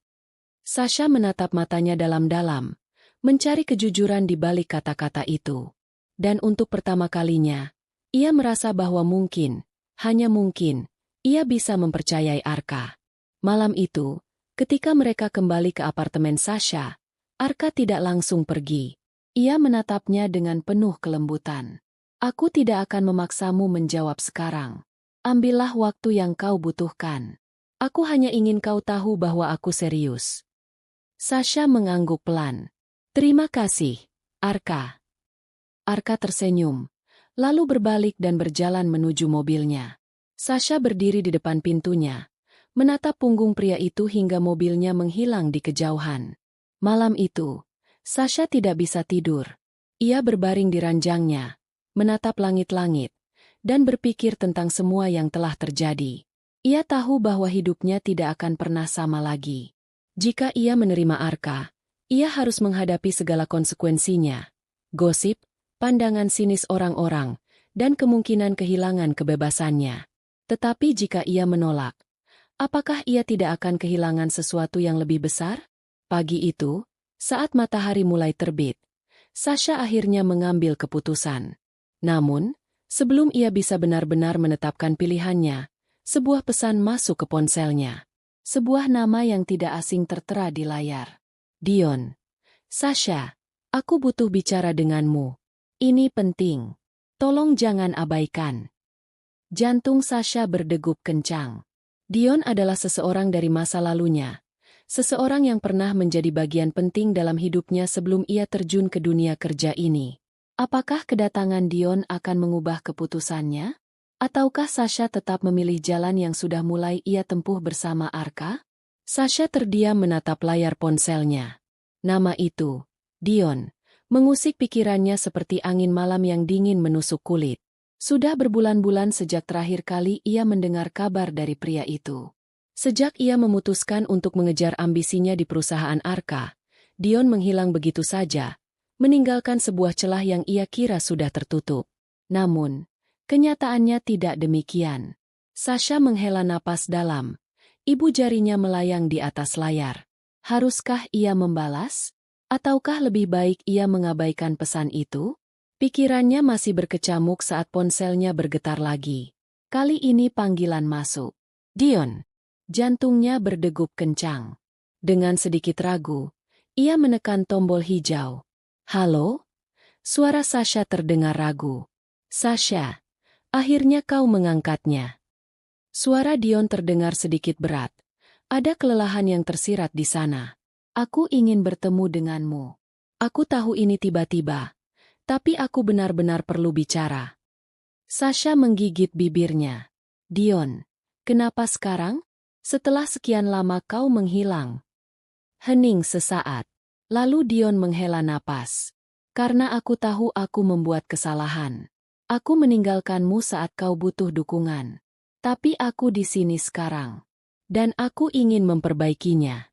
Speaker 1: Sasha menatap matanya dalam-dalam, mencari kejujuran di balik kata-kata itu. Dan untuk pertama kalinya, ia merasa bahwa mungkin, hanya mungkin, ia bisa mempercayai Arka. Malam itu, ketika mereka kembali ke apartemen Sasha, Arka tidak langsung pergi. Ia menatapnya dengan penuh kelembutan. Aku tidak akan memaksamu menjawab sekarang. Ambillah waktu yang kau butuhkan. Aku hanya ingin kau tahu bahwa aku serius. Sasha mengangguk pelan. Terima kasih, Arka. Arka tersenyum, lalu berbalik dan berjalan menuju mobilnya. Sasha berdiri di depan pintunya, menatap punggung pria itu hingga mobilnya menghilang di kejauhan. Malam itu, Sasha tidak bisa tidur. Ia berbaring di ranjangnya, menatap langit-langit, dan berpikir tentang semua yang telah terjadi. Ia tahu bahwa hidupnya tidak akan pernah sama lagi. Jika ia menerima Arka, ia harus menghadapi segala konsekuensinya. Gosip, pandangan sinis orang-orang, dan kemungkinan kehilangan kebebasannya. Tetapi jika ia menolak, apakah ia tidak akan kehilangan sesuatu yang lebih besar? Pagi itu, saat matahari mulai terbit, Sasha akhirnya mengambil keputusan. Namun, sebelum ia bisa benar-benar menetapkan pilihannya, sebuah pesan masuk ke ponselnya. Sebuah nama yang tidak asing tertera di layar. Dion. Sasha, aku butuh bicara denganmu. Ini penting. Tolong jangan abaikan. Jantung Sasha berdegup kencang. Dion adalah seseorang dari masa lalunya. Seseorang yang pernah menjadi bagian penting dalam hidupnya sebelum ia terjun ke dunia kerja ini. Apakah kedatangan Dion akan mengubah keputusannya? Ataukah Sasha tetap memilih jalan yang sudah mulai ia tempuh bersama Arka? Sasha terdiam menatap layar ponselnya. Nama itu, Dion, mengusik pikirannya seperti angin malam yang dingin menusuk kulit. Sudah berbulan-bulan sejak terakhir kali ia mendengar kabar dari pria itu. Sejak ia memutuskan untuk mengejar ambisinya di perusahaan Arka, Dion menghilang begitu saja, meninggalkan sebuah celah yang ia kira sudah tertutup. Namun, kenyataannya tidak demikian. Sasha menghela napas dalam. Ibu jarinya melayang di atas layar. Haruskah ia membalas? Ataukah lebih baik ia mengabaikan pesan itu? Pikirannya masih berkecamuk saat ponselnya bergetar lagi. Kali ini panggilan masuk. Dion. Jantungnya berdegup kencang. Dengan sedikit ragu, ia menekan tombol hijau. Halo? Suara Sasha terdengar ragu. Sasha, akhirnya kau mengangkatnya. Suara Dion terdengar sedikit berat. Ada kelelahan yang tersirat di sana. Aku ingin bertemu denganmu. Aku tahu ini tiba-tiba, tapi aku benar-benar perlu bicara. Sasha menggigit bibirnya. Dion, kenapa sekarang? Setelah sekian lama kau menghilang. Hening sesaat. Lalu Dion menghela napas. Karena aku tahu aku membuat kesalahan. Aku meninggalkanmu saat kau butuh dukungan. Tapi aku di sini sekarang. Dan aku ingin memperbaikinya.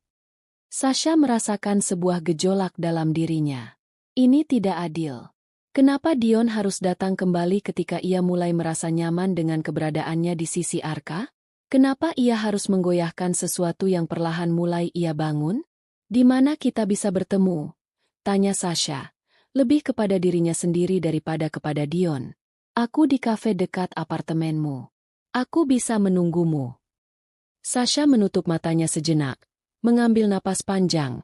Speaker 1: Sasha merasakan sebuah gejolak dalam dirinya. Ini tidak adil. Kenapa Dion harus datang kembali ketika ia mulai merasa nyaman dengan keberadaannya di sisi Arka? Kenapa ia harus menggoyahkan sesuatu yang perlahan mulai ia bangun? Di mana kita bisa bertemu? Tanya Sasha, lebih kepada dirinya sendiri daripada kepada Dion. Aku di kafe dekat apartemenmu. Aku bisa menunggumu. Sasha menutup matanya sejenak, mengambil napas panjang,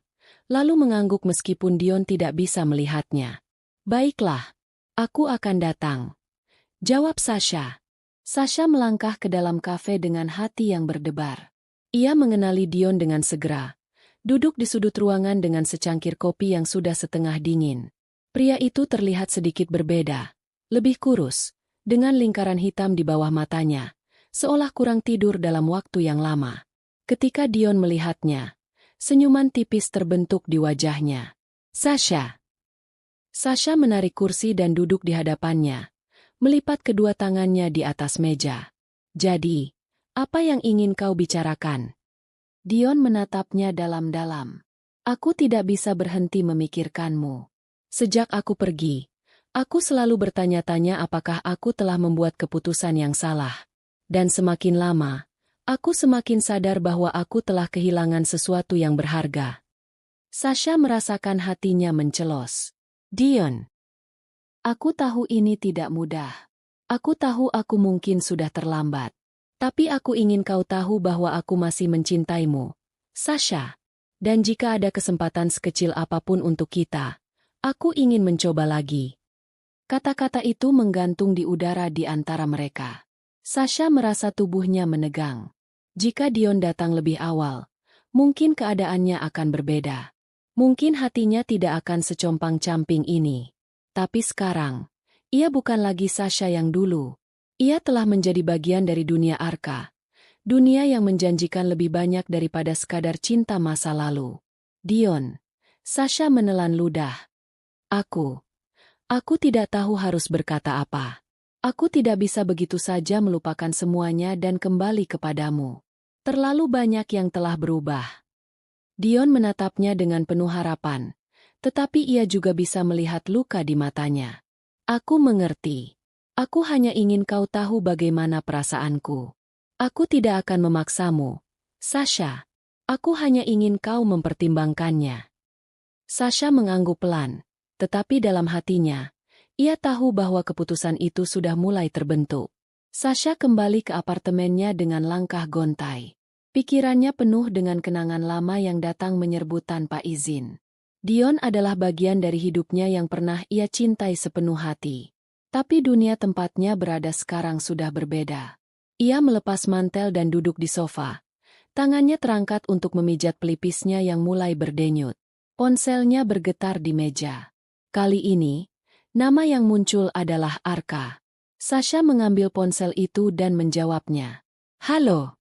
Speaker 1: lalu mengangguk meskipun Dion tidak bisa melihatnya. Baiklah, aku akan datang. Jawab Sasha. Sasha melangkah ke dalam kafe dengan hati yang berdebar. Ia mengenali Dion dengan segera. Duduk di sudut ruangan dengan secangkir kopi yang sudah setengah dingin. Pria itu terlihat sedikit berbeda. Lebih kurus, dengan lingkaran hitam di bawah matanya, seolah kurang tidur dalam waktu yang lama. Ketika Dion melihatnya, senyuman tipis terbentuk di wajahnya. Sasha. Sasha menarik kursi dan duduk di hadapannya, melipat kedua tangannya di atas meja. Jadi, apa yang ingin kau bicarakan? Dion menatapnya dalam-dalam. Aku tidak bisa berhenti memikirkanmu. Sejak aku pergi, aku selalu bertanya-tanya apakah aku telah membuat keputusan yang salah. Dan semakin lama, aku semakin sadar bahwa aku telah kehilangan sesuatu yang berharga. Sasha merasakan hatinya mencelos. Dion. Aku tahu ini tidak mudah. Aku tahu aku mungkin sudah terlambat. Tapi aku ingin kau tahu bahwa aku masih mencintaimu, Sasha. Dan jika ada kesempatan sekecil apapun untuk kita, aku ingin mencoba lagi. Kata-kata itu menggantung di udara di antara mereka. Sasha merasa tubuhnya menegang. Jika Dion datang lebih awal, mungkin keadaannya akan berbeda. Mungkin hatinya tidak akan secompang-camping ini. Tapi sekarang, ia bukan lagi Sasha yang dulu. Ia telah menjadi bagian dari dunia Arka. Dunia yang menjanjikan lebih banyak daripada sekadar cinta masa lalu. Dion. Sasha menelan ludah. Aku tidak tahu harus berkata apa. Aku tidak bisa begitu saja melupakan semuanya dan kembali kepadamu. Terlalu banyak yang telah berubah. Dion menatapnya dengan penuh harapan, tetapi ia juga bisa melihat luka di matanya. Aku mengerti. Aku hanya ingin kau tahu bagaimana perasaanku. Aku tidak akan memaksamu, Sasha. Aku hanya ingin kau mempertimbangkannya. Sasha mengangguk pelan, tetapi dalam hatinya, ia tahu bahwa keputusan itu sudah mulai terbentuk. Sasha kembali ke apartemennya dengan langkah gontai. Pikirannya penuh dengan kenangan lama yang datang menyerbu tanpa izin. Dion adalah bagian dari hidupnya yang pernah ia cintai sepenuh hati. Tapi dunia tempatnya berada sekarang sudah berbeda. Ia melepas mantel dan duduk di sofa. Tangannya terangkat untuk memijat pelipisnya yang mulai berdenyut. Ponselnya bergetar di meja. Kali ini, nama yang muncul adalah Arka. Sasha mengambil ponsel itu dan menjawabnya. Halo.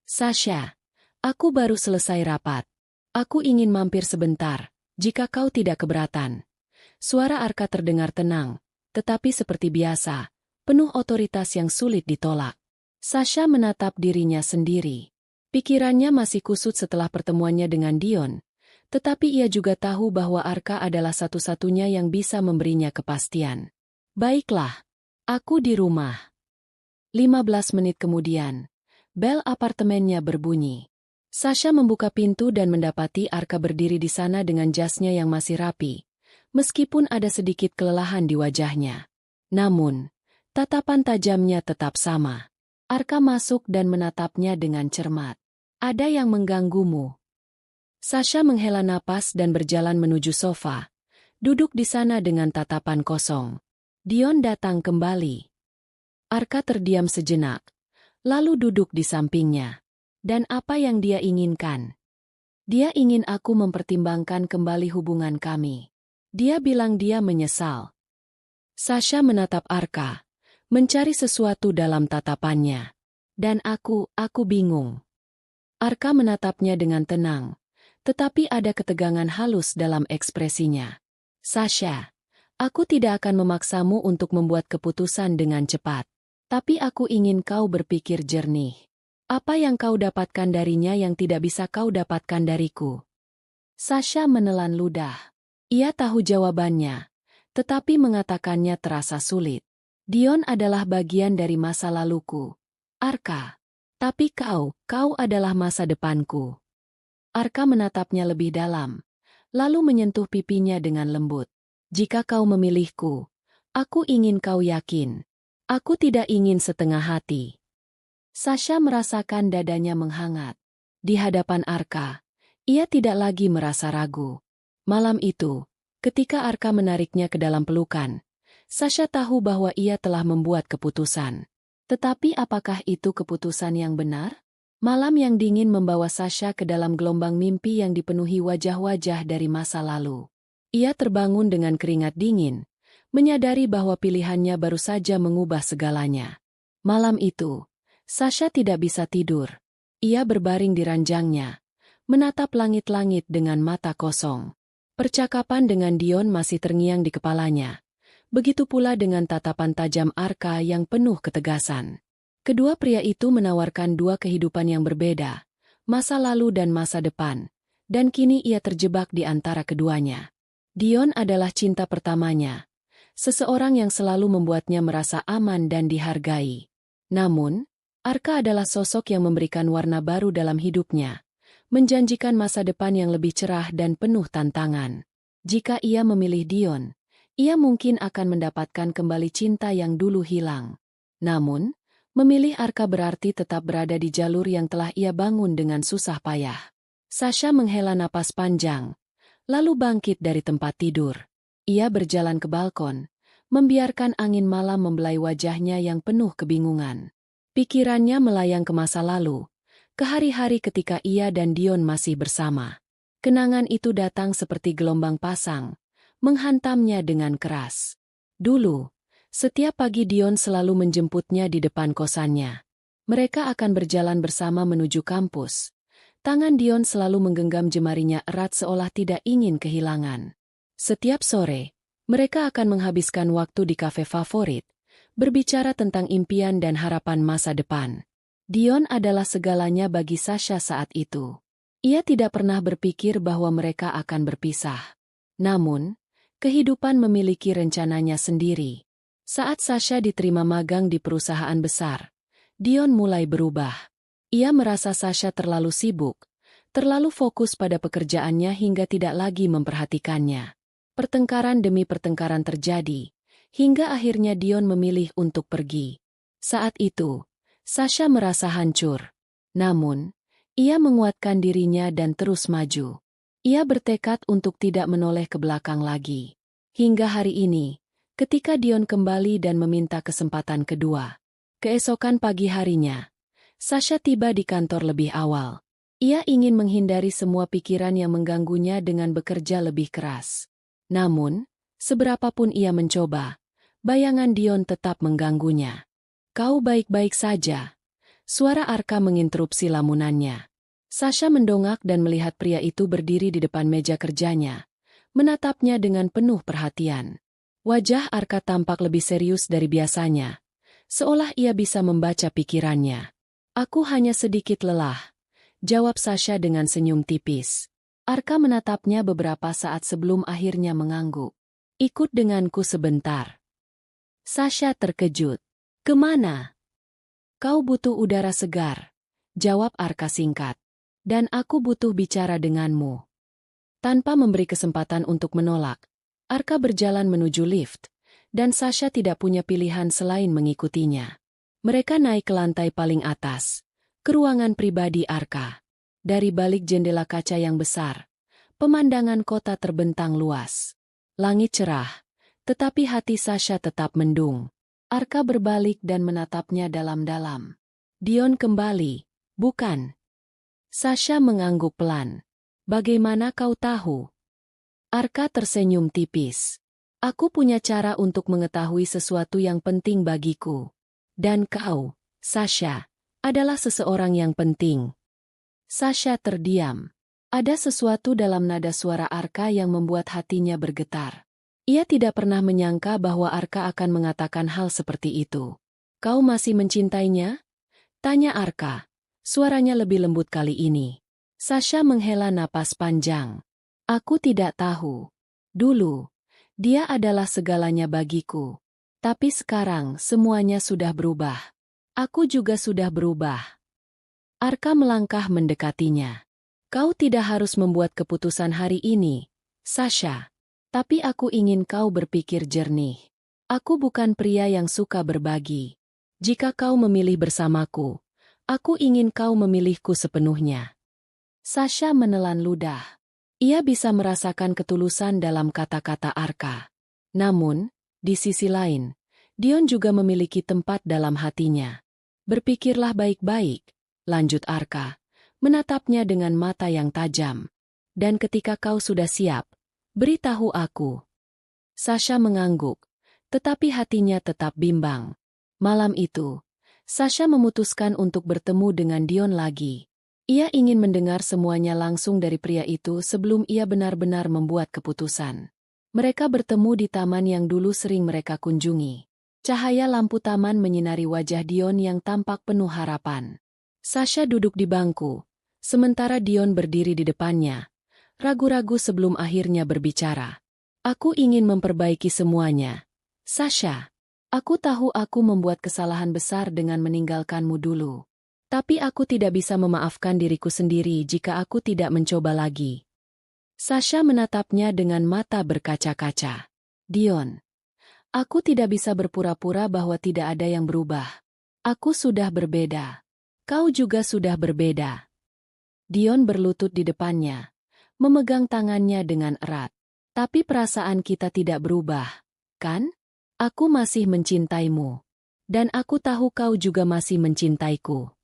Speaker 1: Sasha, aku baru selesai rapat. Aku ingin mampir sebentar, jika kau tidak keberatan. Suara Arka terdengar tenang, tetapi seperti biasa, penuh otoritas yang sulit ditolak. Sasha menatap dirinya sendiri. Pikirannya masih kusut setelah pertemuannya dengan Dion, tetapi ia juga tahu bahwa Arka adalah satu-satunya yang bisa memberinya kepastian. Baiklah, aku di rumah. 15 menit kemudian, bel apartemennya berbunyi. Sasha membuka pintu dan mendapati Arka berdiri di sana dengan jasnya yang masih rapi, meskipun ada sedikit kelelahan di wajahnya. Namun, tatapan tajamnya tetap sama. Arka masuk dan menatapnya dengan cermat. Ada yang mengganggumu. Sasha menghela napas dan berjalan menuju sofa. Duduk di sana dengan tatapan kosong. Dion datang kembali. Arka terdiam sejenak, lalu duduk di sampingnya. Dan apa yang dia inginkan? Dia ingin aku mempertimbangkan kembali hubungan kami. Dia bilang dia menyesal. Sasha menatap Arka, mencari sesuatu dalam tatapannya. Dan aku bingung. Arka menatapnya dengan tenang, tetapi ada ketegangan halus dalam ekspresinya. Sasha, aku tidak akan memaksamu untuk membuat keputusan dengan cepat. Tapi aku ingin kau berpikir jernih. Apa yang kau dapatkan darinya yang tidak bisa kau dapatkan dariku? Sasha menelan ludah. Ia tahu jawabannya, tetapi mengatakannya terasa sulit. Dion adalah bagian dari masa laluku. Arka. Tapi kau adalah masa depanku. Arka menatapnya lebih dalam, lalu menyentuh pipinya dengan lembut. Jika kau memilihku, aku ingin kau yakin. Aku tidak ingin setengah hati. Sasha merasakan dadanya menghangat. Di hadapan Arka, ia tidak lagi merasa ragu. Malam itu, ketika Arka menariknya ke dalam pelukan, Sasha tahu bahwa ia telah membuat keputusan. Tetapi apakah itu keputusan yang benar? Malam yang dingin membawa Sasha ke dalam gelombang mimpi yang dipenuhi wajah-wajah dari masa lalu. Ia terbangun dengan keringat dingin, menyadari bahwa pilihannya baru saja mengubah segalanya. Malam itu, Sasha tidak bisa tidur. Ia berbaring di ranjangnya, menatap langit-langit dengan mata kosong. Percakapan dengan Dion masih terngiang di kepalanya. Begitu pula dengan tatapan tajam Arka yang penuh ketegasan. Kedua pria itu menawarkan dua kehidupan yang berbeda, masa lalu dan masa depan, dan kini ia terjebak di antara keduanya. Dion adalah cinta pertamanya, seseorang yang selalu membuatnya merasa aman dan dihargai. Namun, Arka adalah sosok yang memberikan warna baru dalam hidupnya, menjanjikan masa depan yang lebih cerah dan penuh tantangan. Jika ia memilih Dion, ia mungkin akan mendapatkan kembali cinta yang dulu hilang. Namun, memilih Arka berarti tetap berada di jalur yang telah ia bangun dengan susah payah. Sasha menghela napas panjang, lalu bangkit dari tempat tidur. Ia berjalan ke balkon, membiarkan angin malam membelai wajahnya yang penuh kebingungan. Pikirannya melayang ke masa lalu, ke hari-hari ketika ia dan Dion masih bersama. Kenangan itu datang seperti gelombang pasang, menghantamnya dengan keras. Dulu, setiap pagi Dion selalu menjemputnya di depan kosannya. Mereka akan berjalan bersama menuju kampus. Tangan Dion selalu menggenggam jemarinya erat seolah tidak ingin kehilangan. Setiap sore, Mereka akan menghabiskan waktu di kafe favorit, berbicara tentang impian dan harapan masa depan. Dion adalah segalanya bagi Sasha saat itu. Ia tidak pernah berpikir bahwa mereka akan berpisah. Namun, kehidupan memiliki rencananya sendiri. Saat Sasha diterima magang di perusahaan besar, Dion mulai berubah. Ia merasa Sasha terlalu sibuk, terlalu fokus pada pekerjaannya hingga tidak lagi memperhatikannya. Pertengkaran demi pertengkaran terjadi, hingga akhirnya Dion memilih untuk pergi. Saat itu, Sasha merasa hancur. Namun, ia menguatkan dirinya dan terus maju. Ia bertekad untuk tidak menoleh ke belakang lagi. Hingga hari ini, ketika Dion kembali dan meminta kesempatan kedua. Keesokan pagi harinya, Sasha tiba di kantor lebih awal. Ia ingin menghindari semua pikiran yang mengganggunya dengan bekerja lebih keras. Namun, seberapapun ia mencoba, bayangan Dion tetap mengganggunya. "Kau baik-baik saja?" Suara Arka menginterupsi lamunannya. Sasha mendongak dan melihat pria itu berdiri di depan meja kerjanya, menatapnya dengan penuh perhatian. Wajah Arka tampak lebih serius dari biasanya, seolah ia bisa membaca pikirannya. "Aku hanya sedikit lelah," jawab Sasha dengan senyum tipis. Arka menatapnya beberapa saat sebelum akhirnya mengangguk. "Ikut denganku sebentar." Sasha terkejut. "Kemana?" "Kau butuh udara segar," jawab Arka singkat. "Dan aku butuh bicara denganmu." Tanpa memberi kesempatan untuk menolak, Arka berjalan menuju lift, dan Sasha tidak punya pilihan selain mengikutinya. Mereka naik ke lantai paling atas, ke ruangan pribadi Arka. Dari balik jendela kaca yang besar, pemandangan kota terbentang luas. Langit cerah, tetapi hati Sasha tetap mendung. Arka berbalik dan menatapnya dalam-dalam. "Dion kembali, bukan?" Sasha mengangguk pelan. "Bagaimana kau tahu?" Arka tersenyum tipis. "Aku punya cara untuk mengetahui sesuatu yang penting bagiku. Dan kau, Sasha, adalah seseorang yang penting." Sasha terdiam. Ada sesuatu dalam nada suara Arka yang membuat hatinya bergetar. Ia tidak pernah menyangka bahwa Arka akan mengatakan hal seperti itu. "Kau masih mencintainya?" tanya Arka. Suaranya lebih lembut kali ini. Sasha menghela napas panjang. "Aku tidak tahu. Dulu, dia adalah segalanya bagiku. Tapi sekarang semuanya sudah berubah. Aku juga sudah berubah." Arka melangkah mendekatinya. "Kau tidak harus membuat keputusan hari ini, Sasha. Tapi aku ingin kau berpikir jernih. Aku bukan pria yang suka berbagi. Jika kau memilih bersamaku, aku ingin kau memilihku sepenuhnya." Sasha menelan ludah. Ia bisa merasakan ketulusan dalam kata-kata Arka. Namun, di sisi lain, Dion juga memiliki tempat dalam hatinya. "Berpikirlah baik-baik," lanjut Arka, menatapnya dengan mata yang tajam. "Dan ketika kau sudah siap, beritahu aku." Sasha mengangguk, tetapi hatinya tetap bimbang. Malam itu, Sasha memutuskan untuk bertemu dengan Dion lagi. Ia ingin mendengar semuanya langsung dari pria itu sebelum ia benar-benar membuat keputusan. Mereka bertemu di taman yang dulu sering mereka kunjungi. Cahaya lampu taman menyinari wajah Dion yang tampak penuh harapan. Sasha duduk di bangku, sementara Dion berdiri di depannya, ragu-ragu sebelum akhirnya berbicara. "Aku ingin memperbaiki semuanya. Sasha, aku tahu aku membuat kesalahan besar dengan meninggalkanmu dulu. Tapi aku tidak bisa memaafkan diriku sendiri jika aku tidak mencoba lagi." Sasha menatapnya dengan mata berkaca-kaca. "Dion, aku tidak bisa berpura-pura bahwa tidak ada yang berubah. Aku sudah berbeda. Kau juga sudah berbeda." Dion berlutut di depannya, memegang tangannya dengan erat. "Tapi perasaan kita tidak berubah, kan? Aku masih mencintaimu. Dan aku tahu kau juga masih mencintaiku."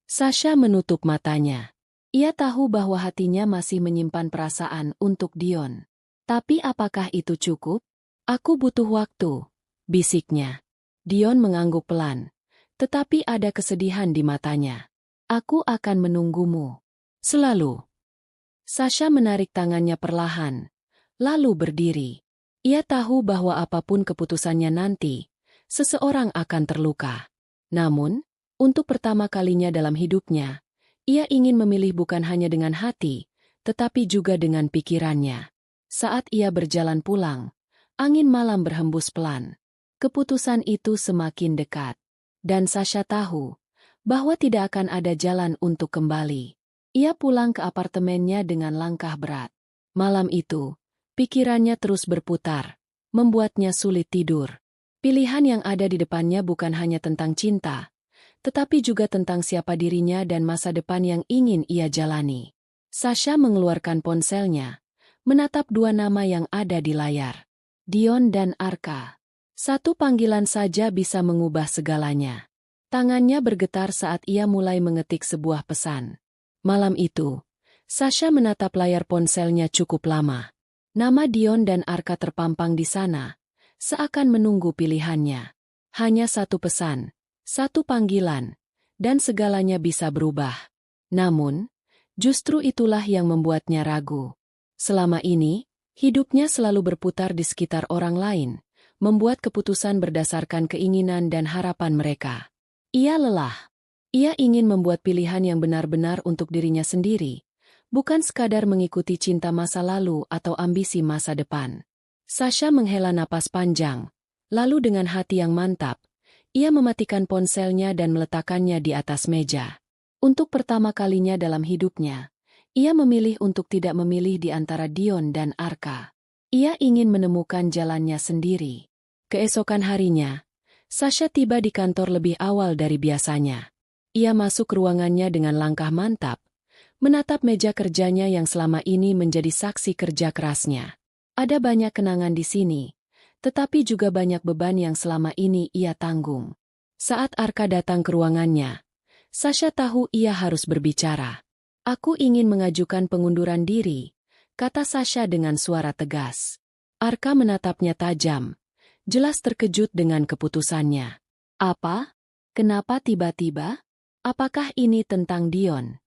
Speaker 1: Sasha menutup matanya. Ia tahu bahwa hatinya masih menyimpan perasaan untuk Dion. "Tapi apakah itu cukup?" "Aku butuh waktu," bisiknya. Dion mengangguk pelan, tetapi ada kesedihan di matanya. "Aku akan menunggumu. Selalu." Sasha menarik tangannya perlahan, lalu berdiri. Ia tahu bahwa apapun keputusannya nanti, seseorang akan terluka. Namun, untuk pertama kalinya dalam hidupnya, ia ingin memilih bukan hanya dengan hati, tetapi juga dengan pikirannya. Saat ia berjalan pulang, angin malam berhembus pelan. Keputusan itu semakin dekat. Dan Sasha tahu bahwa tidak akan ada jalan untuk kembali. Ia pulang ke apartemennya dengan langkah berat. Malam itu, pikirannya terus berputar, membuatnya sulit tidur. Pilihan yang ada di depannya bukan hanya tentang cinta, tetapi juga tentang siapa dirinya dan masa depan yang ingin ia jalani. Sasha mengeluarkan ponselnya, menatap dua nama yang ada di layar. Dion dan Arka. Satu panggilan saja bisa mengubah segalanya. Tangannya bergetar saat ia mulai mengetik sebuah pesan. Malam itu, Sasha menatap layar ponselnya cukup lama. Nama Dion dan Arka terpampang di sana, seakan menunggu pilihannya. Hanya satu pesan, satu panggilan, dan segalanya bisa berubah. Namun, justru itulah yang membuatnya ragu. Selama ini, hidupnya selalu berputar di sekitar orang lain, membuat keputusan berdasarkan keinginan dan harapan mereka. Ia lelah. Ia ingin membuat pilihan yang benar-benar untuk dirinya sendiri, bukan sekadar mengikuti cinta masa lalu atau ambisi masa depan. Sasha menghela napas panjang, lalu dengan hati yang mantap, ia mematikan ponselnya dan meletakkannya di atas meja. Untuk pertama kalinya dalam hidupnya, ia memilih untuk tidak memilih di antara Dion dan Arka. Ia ingin menemukan jalannya sendiri. Keesokan harinya, Sasha tiba di kantor lebih awal dari biasanya. Ia masuk ke ruangannya dengan langkah mantap, menatap meja kerjanya yang selama ini menjadi saksi kerja kerasnya. Ada banyak kenangan di sini, tetapi juga banyak beban yang selama ini ia tanggung. Saat Arka datang ke ruangannya, Sasha tahu ia harus berbicara. "Aku ingin mengajukan pengunduran diri," kata Sasha dengan suara tegas. Arka menatapnya tajam, jelas terkejut dengan keputusannya. "Apa? Kenapa tiba-tiba? Apakah ini tentang Dion?"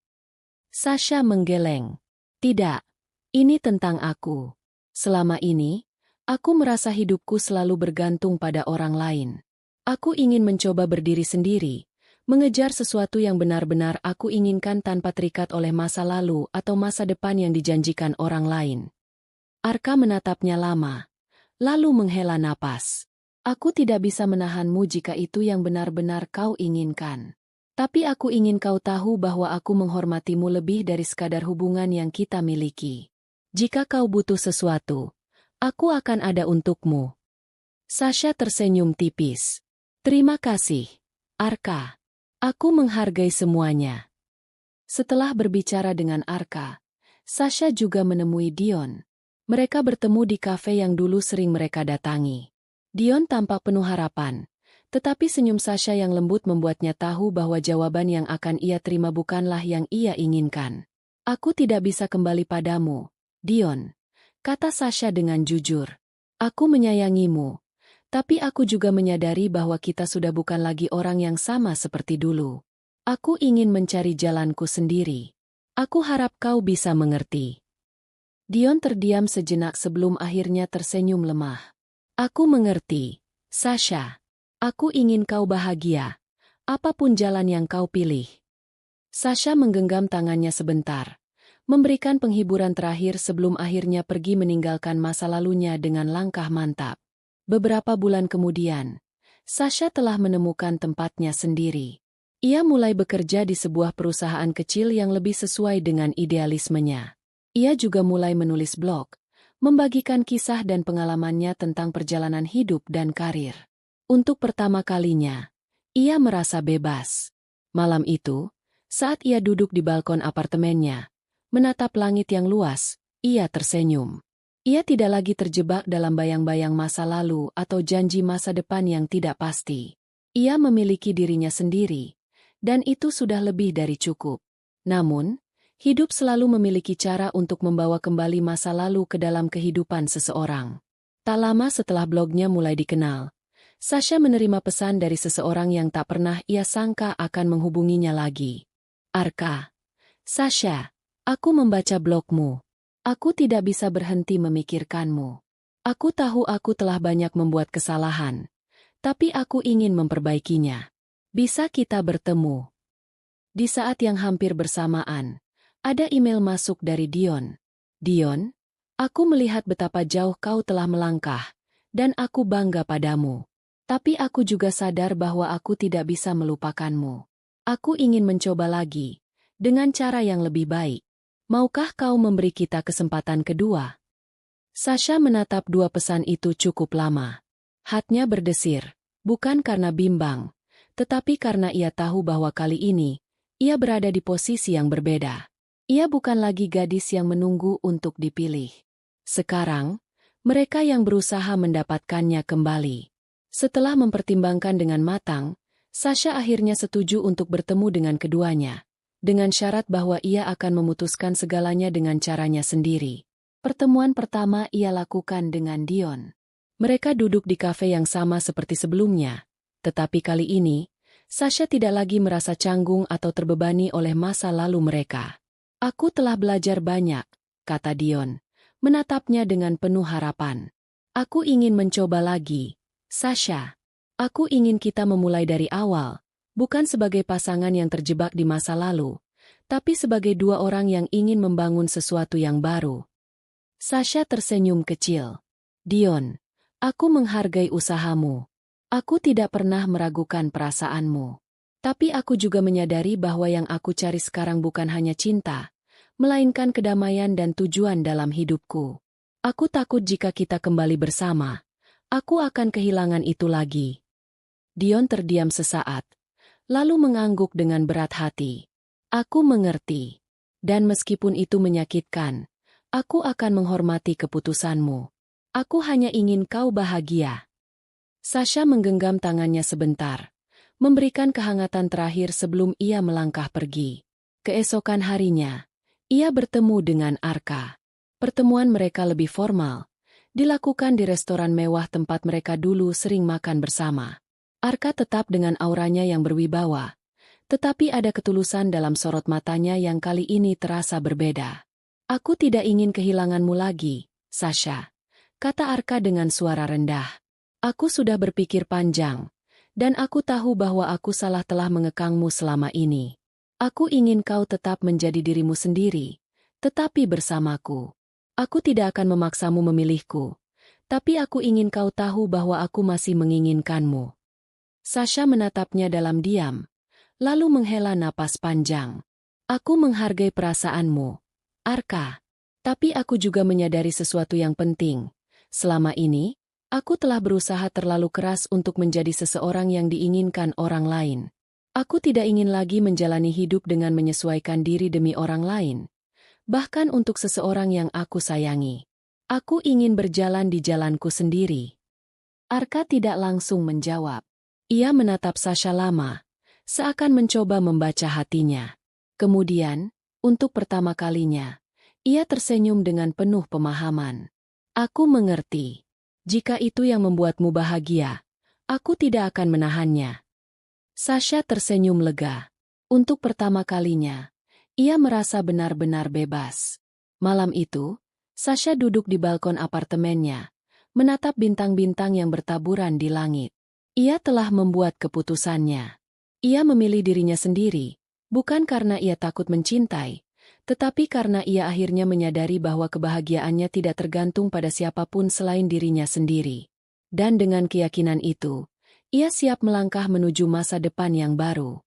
Speaker 1: Sasha menggeleng. "Tidak, ini tentang aku. Selama ini, aku merasa hidupku selalu bergantung pada orang lain. Aku ingin mencoba berdiri sendiri, mengejar sesuatu yang benar-benar aku inginkan tanpa terikat oleh masa lalu atau masa depan yang dijanjikan orang lain." Arka menatapnya lama, lalu menghela napas. "Aku tidak bisa menahanmu jika itu yang benar-benar kau inginkan. Tapi aku ingin kau tahu bahwa aku menghormatimu lebih dari sekadar hubungan yang kita miliki. Jika kau butuh sesuatu, aku akan ada untukmu." Sasha tersenyum tipis. "Terima kasih, Arka. Aku menghargai semuanya." Setelah berbicara dengan Arka, Sasha juga menemui Dion. Mereka bertemu di kafe yang dulu sering mereka datangi. Dion tampak penuh harapan, tetapi senyum Sasha yang lembut membuatnya tahu bahwa jawaban yang akan ia terima bukanlah yang ia inginkan. "Aku tidak bisa kembali padamu, Dion," kata Sasha dengan jujur. "Aku menyayangimu, tapi aku juga menyadari bahwa kita sudah bukan lagi orang yang sama seperti dulu. Aku ingin mencari jalanku sendiri. Aku harap kau bisa mengerti." Dion terdiam sejenak sebelum akhirnya tersenyum lemah. "Aku mengerti, Sasha. Aku ingin kau bahagia, apapun jalan yang kau pilih." Sasha menggenggam tangannya sebentar, memberikan penghiburan terakhir sebelum akhirnya pergi meninggalkan masa lalunya dengan langkah mantap. Beberapa bulan kemudian, Sasha telah menemukan tempatnya sendiri. Ia mulai bekerja di sebuah perusahaan kecil yang lebih sesuai dengan idealismenya. Ia juga mulai menulis blog, membagikan kisah dan pengalamannya tentang perjalanan hidup dan karir. Untuk pertama kalinya, ia merasa bebas. Malam itu, saat ia duduk di balkon apartemennya, menatap langit yang luas, ia tersenyum. Ia tidak lagi terjebak dalam bayang-bayang masa lalu atau janji masa depan yang tidak pasti. Ia memiliki dirinya sendiri, dan itu sudah lebih dari cukup. Namun, hidup selalu memiliki cara untuk membawa kembali masa lalu ke dalam kehidupan seseorang. Tak lama setelah blognya mulai dikenal, Sasha menerima pesan dari seseorang yang tak pernah ia sangka akan menghubunginya lagi. "Arka. Sasha, aku membaca blogmu. Aku tidak bisa berhenti memikirkanmu. Aku tahu aku telah banyak membuat kesalahan, tapi aku ingin memperbaikinya. Bisa kita bertemu? Di saat yang hampir bersamaan, ada email masuk dari Dion. Dion, aku melihat betapa jauh kau telah melangkah, dan aku bangga padamu. Tapi aku juga sadar bahwa aku tidak bisa melupakanmu. Aku ingin mencoba lagi, dengan cara yang lebih baik. Maukah kau memberi kita kesempatan kedua? Sasha menatap dua pesan itu cukup lama. Hatinya berdesir, bukan karena bimbang, tetapi karena ia tahu bahwa kali ini, ia berada di posisi yang berbeda. Ia bukan lagi gadis yang menunggu untuk dipilih. Sekarang, mereka yang berusaha mendapatkannya kembali. Setelah mempertimbangkan dengan matang, Sasha akhirnya setuju untuk bertemu dengan keduanya, dengan syarat bahwa ia akan memutuskan segalanya dengan caranya sendiri. Pertemuan pertama ia lakukan dengan Dion. Mereka duduk di kafe yang sama seperti sebelumnya, tetapi kali ini, Sasha tidak lagi merasa canggung atau terbebani oleh masa lalu mereka. Aku telah belajar banyak, kata Dion, menatapnya dengan penuh harapan. Aku ingin mencoba lagi, Sasha. Aku ingin kita memulai dari awal, bukan sebagai pasangan yang terjebak di masa lalu, tapi sebagai dua orang yang ingin membangun sesuatu yang baru. Sasha tersenyum kecil. Dion, aku menghargai usahamu. Aku tidak pernah meragukan perasaanmu. Tapi aku juga menyadari bahwa yang aku cari sekarang bukan hanya cinta, melainkan kedamaian dan tujuan dalam hidupku. Aku takut jika kita kembali bersama, aku akan kehilangan itu lagi. Dion terdiam sesaat, lalu mengangguk dengan berat hati. Aku mengerti. Dan meskipun itu menyakitkan, aku akan menghormati keputusanmu. Aku hanya ingin kau bahagia. Sasha menggenggam tangannya sebentar, memberikan kehangatan terakhir sebelum ia melangkah pergi. Keesokan harinya, ia bertemu dengan Arka. Pertemuan mereka lebih formal, dilakukan di restoran mewah tempat mereka dulu sering makan bersama. Arka tetap dengan auranya yang berwibawa, tetapi ada ketulusan dalam sorot matanya yang kali ini terasa berbeda. Aku tidak ingin kehilanganmu lagi, Sasha, kata Arka dengan suara rendah. Aku sudah berpikir panjang, dan aku tahu bahwa aku salah telah mengekangmu selama ini. Aku ingin kau tetap menjadi dirimu sendiri, tetapi bersamaku. Aku tidak akan memaksamu memilihku, tapi aku ingin kau tahu bahwa aku masih menginginkanmu. Sasha menatapnya dalam diam, lalu menghela napas panjang. Aku menghargai perasaanmu, Arka. Tapi aku juga menyadari sesuatu yang penting. Selama ini, aku telah berusaha terlalu keras untuk menjadi seseorang yang diinginkan orang lain. Aku tidak ingin lagi menjalani hidup dengan menyesuaikan diri demi orang lain. Bahkan untuk seseorang yang aku sayangi. Aku ingin berjalan di jalanku sendiri. Arka tidak langsung menjawab. Ia menatap Sasha lama, seakan mencoba membaca hatinya. Kemudian, untuk pertama kalinya, ia tersenyum dengan penuh pemahaman. Aku mengerti. Jika itu yang membuatmu bahagia, aku tidak akan menahannya. Sasha tersenyum lega. Untuk pertama kalinya, ia merasa benar-benar bebas. Malam itu, Sasha duduk di balkon apartemennya, menatap bintang-bintang yang bertaburan di langit. Ia telah membuat keputusannya. Ia memilih dirinya sendiri, bukan karena ia takut mencintai, tetapi karena ia akhirnya menyadari bahwa kebahagiaannya tidak tergantung pada siapapun selain dirinya sendiri. Dan dengan keyakinan itu, ia siap melangkah menuju masa depan yang baru.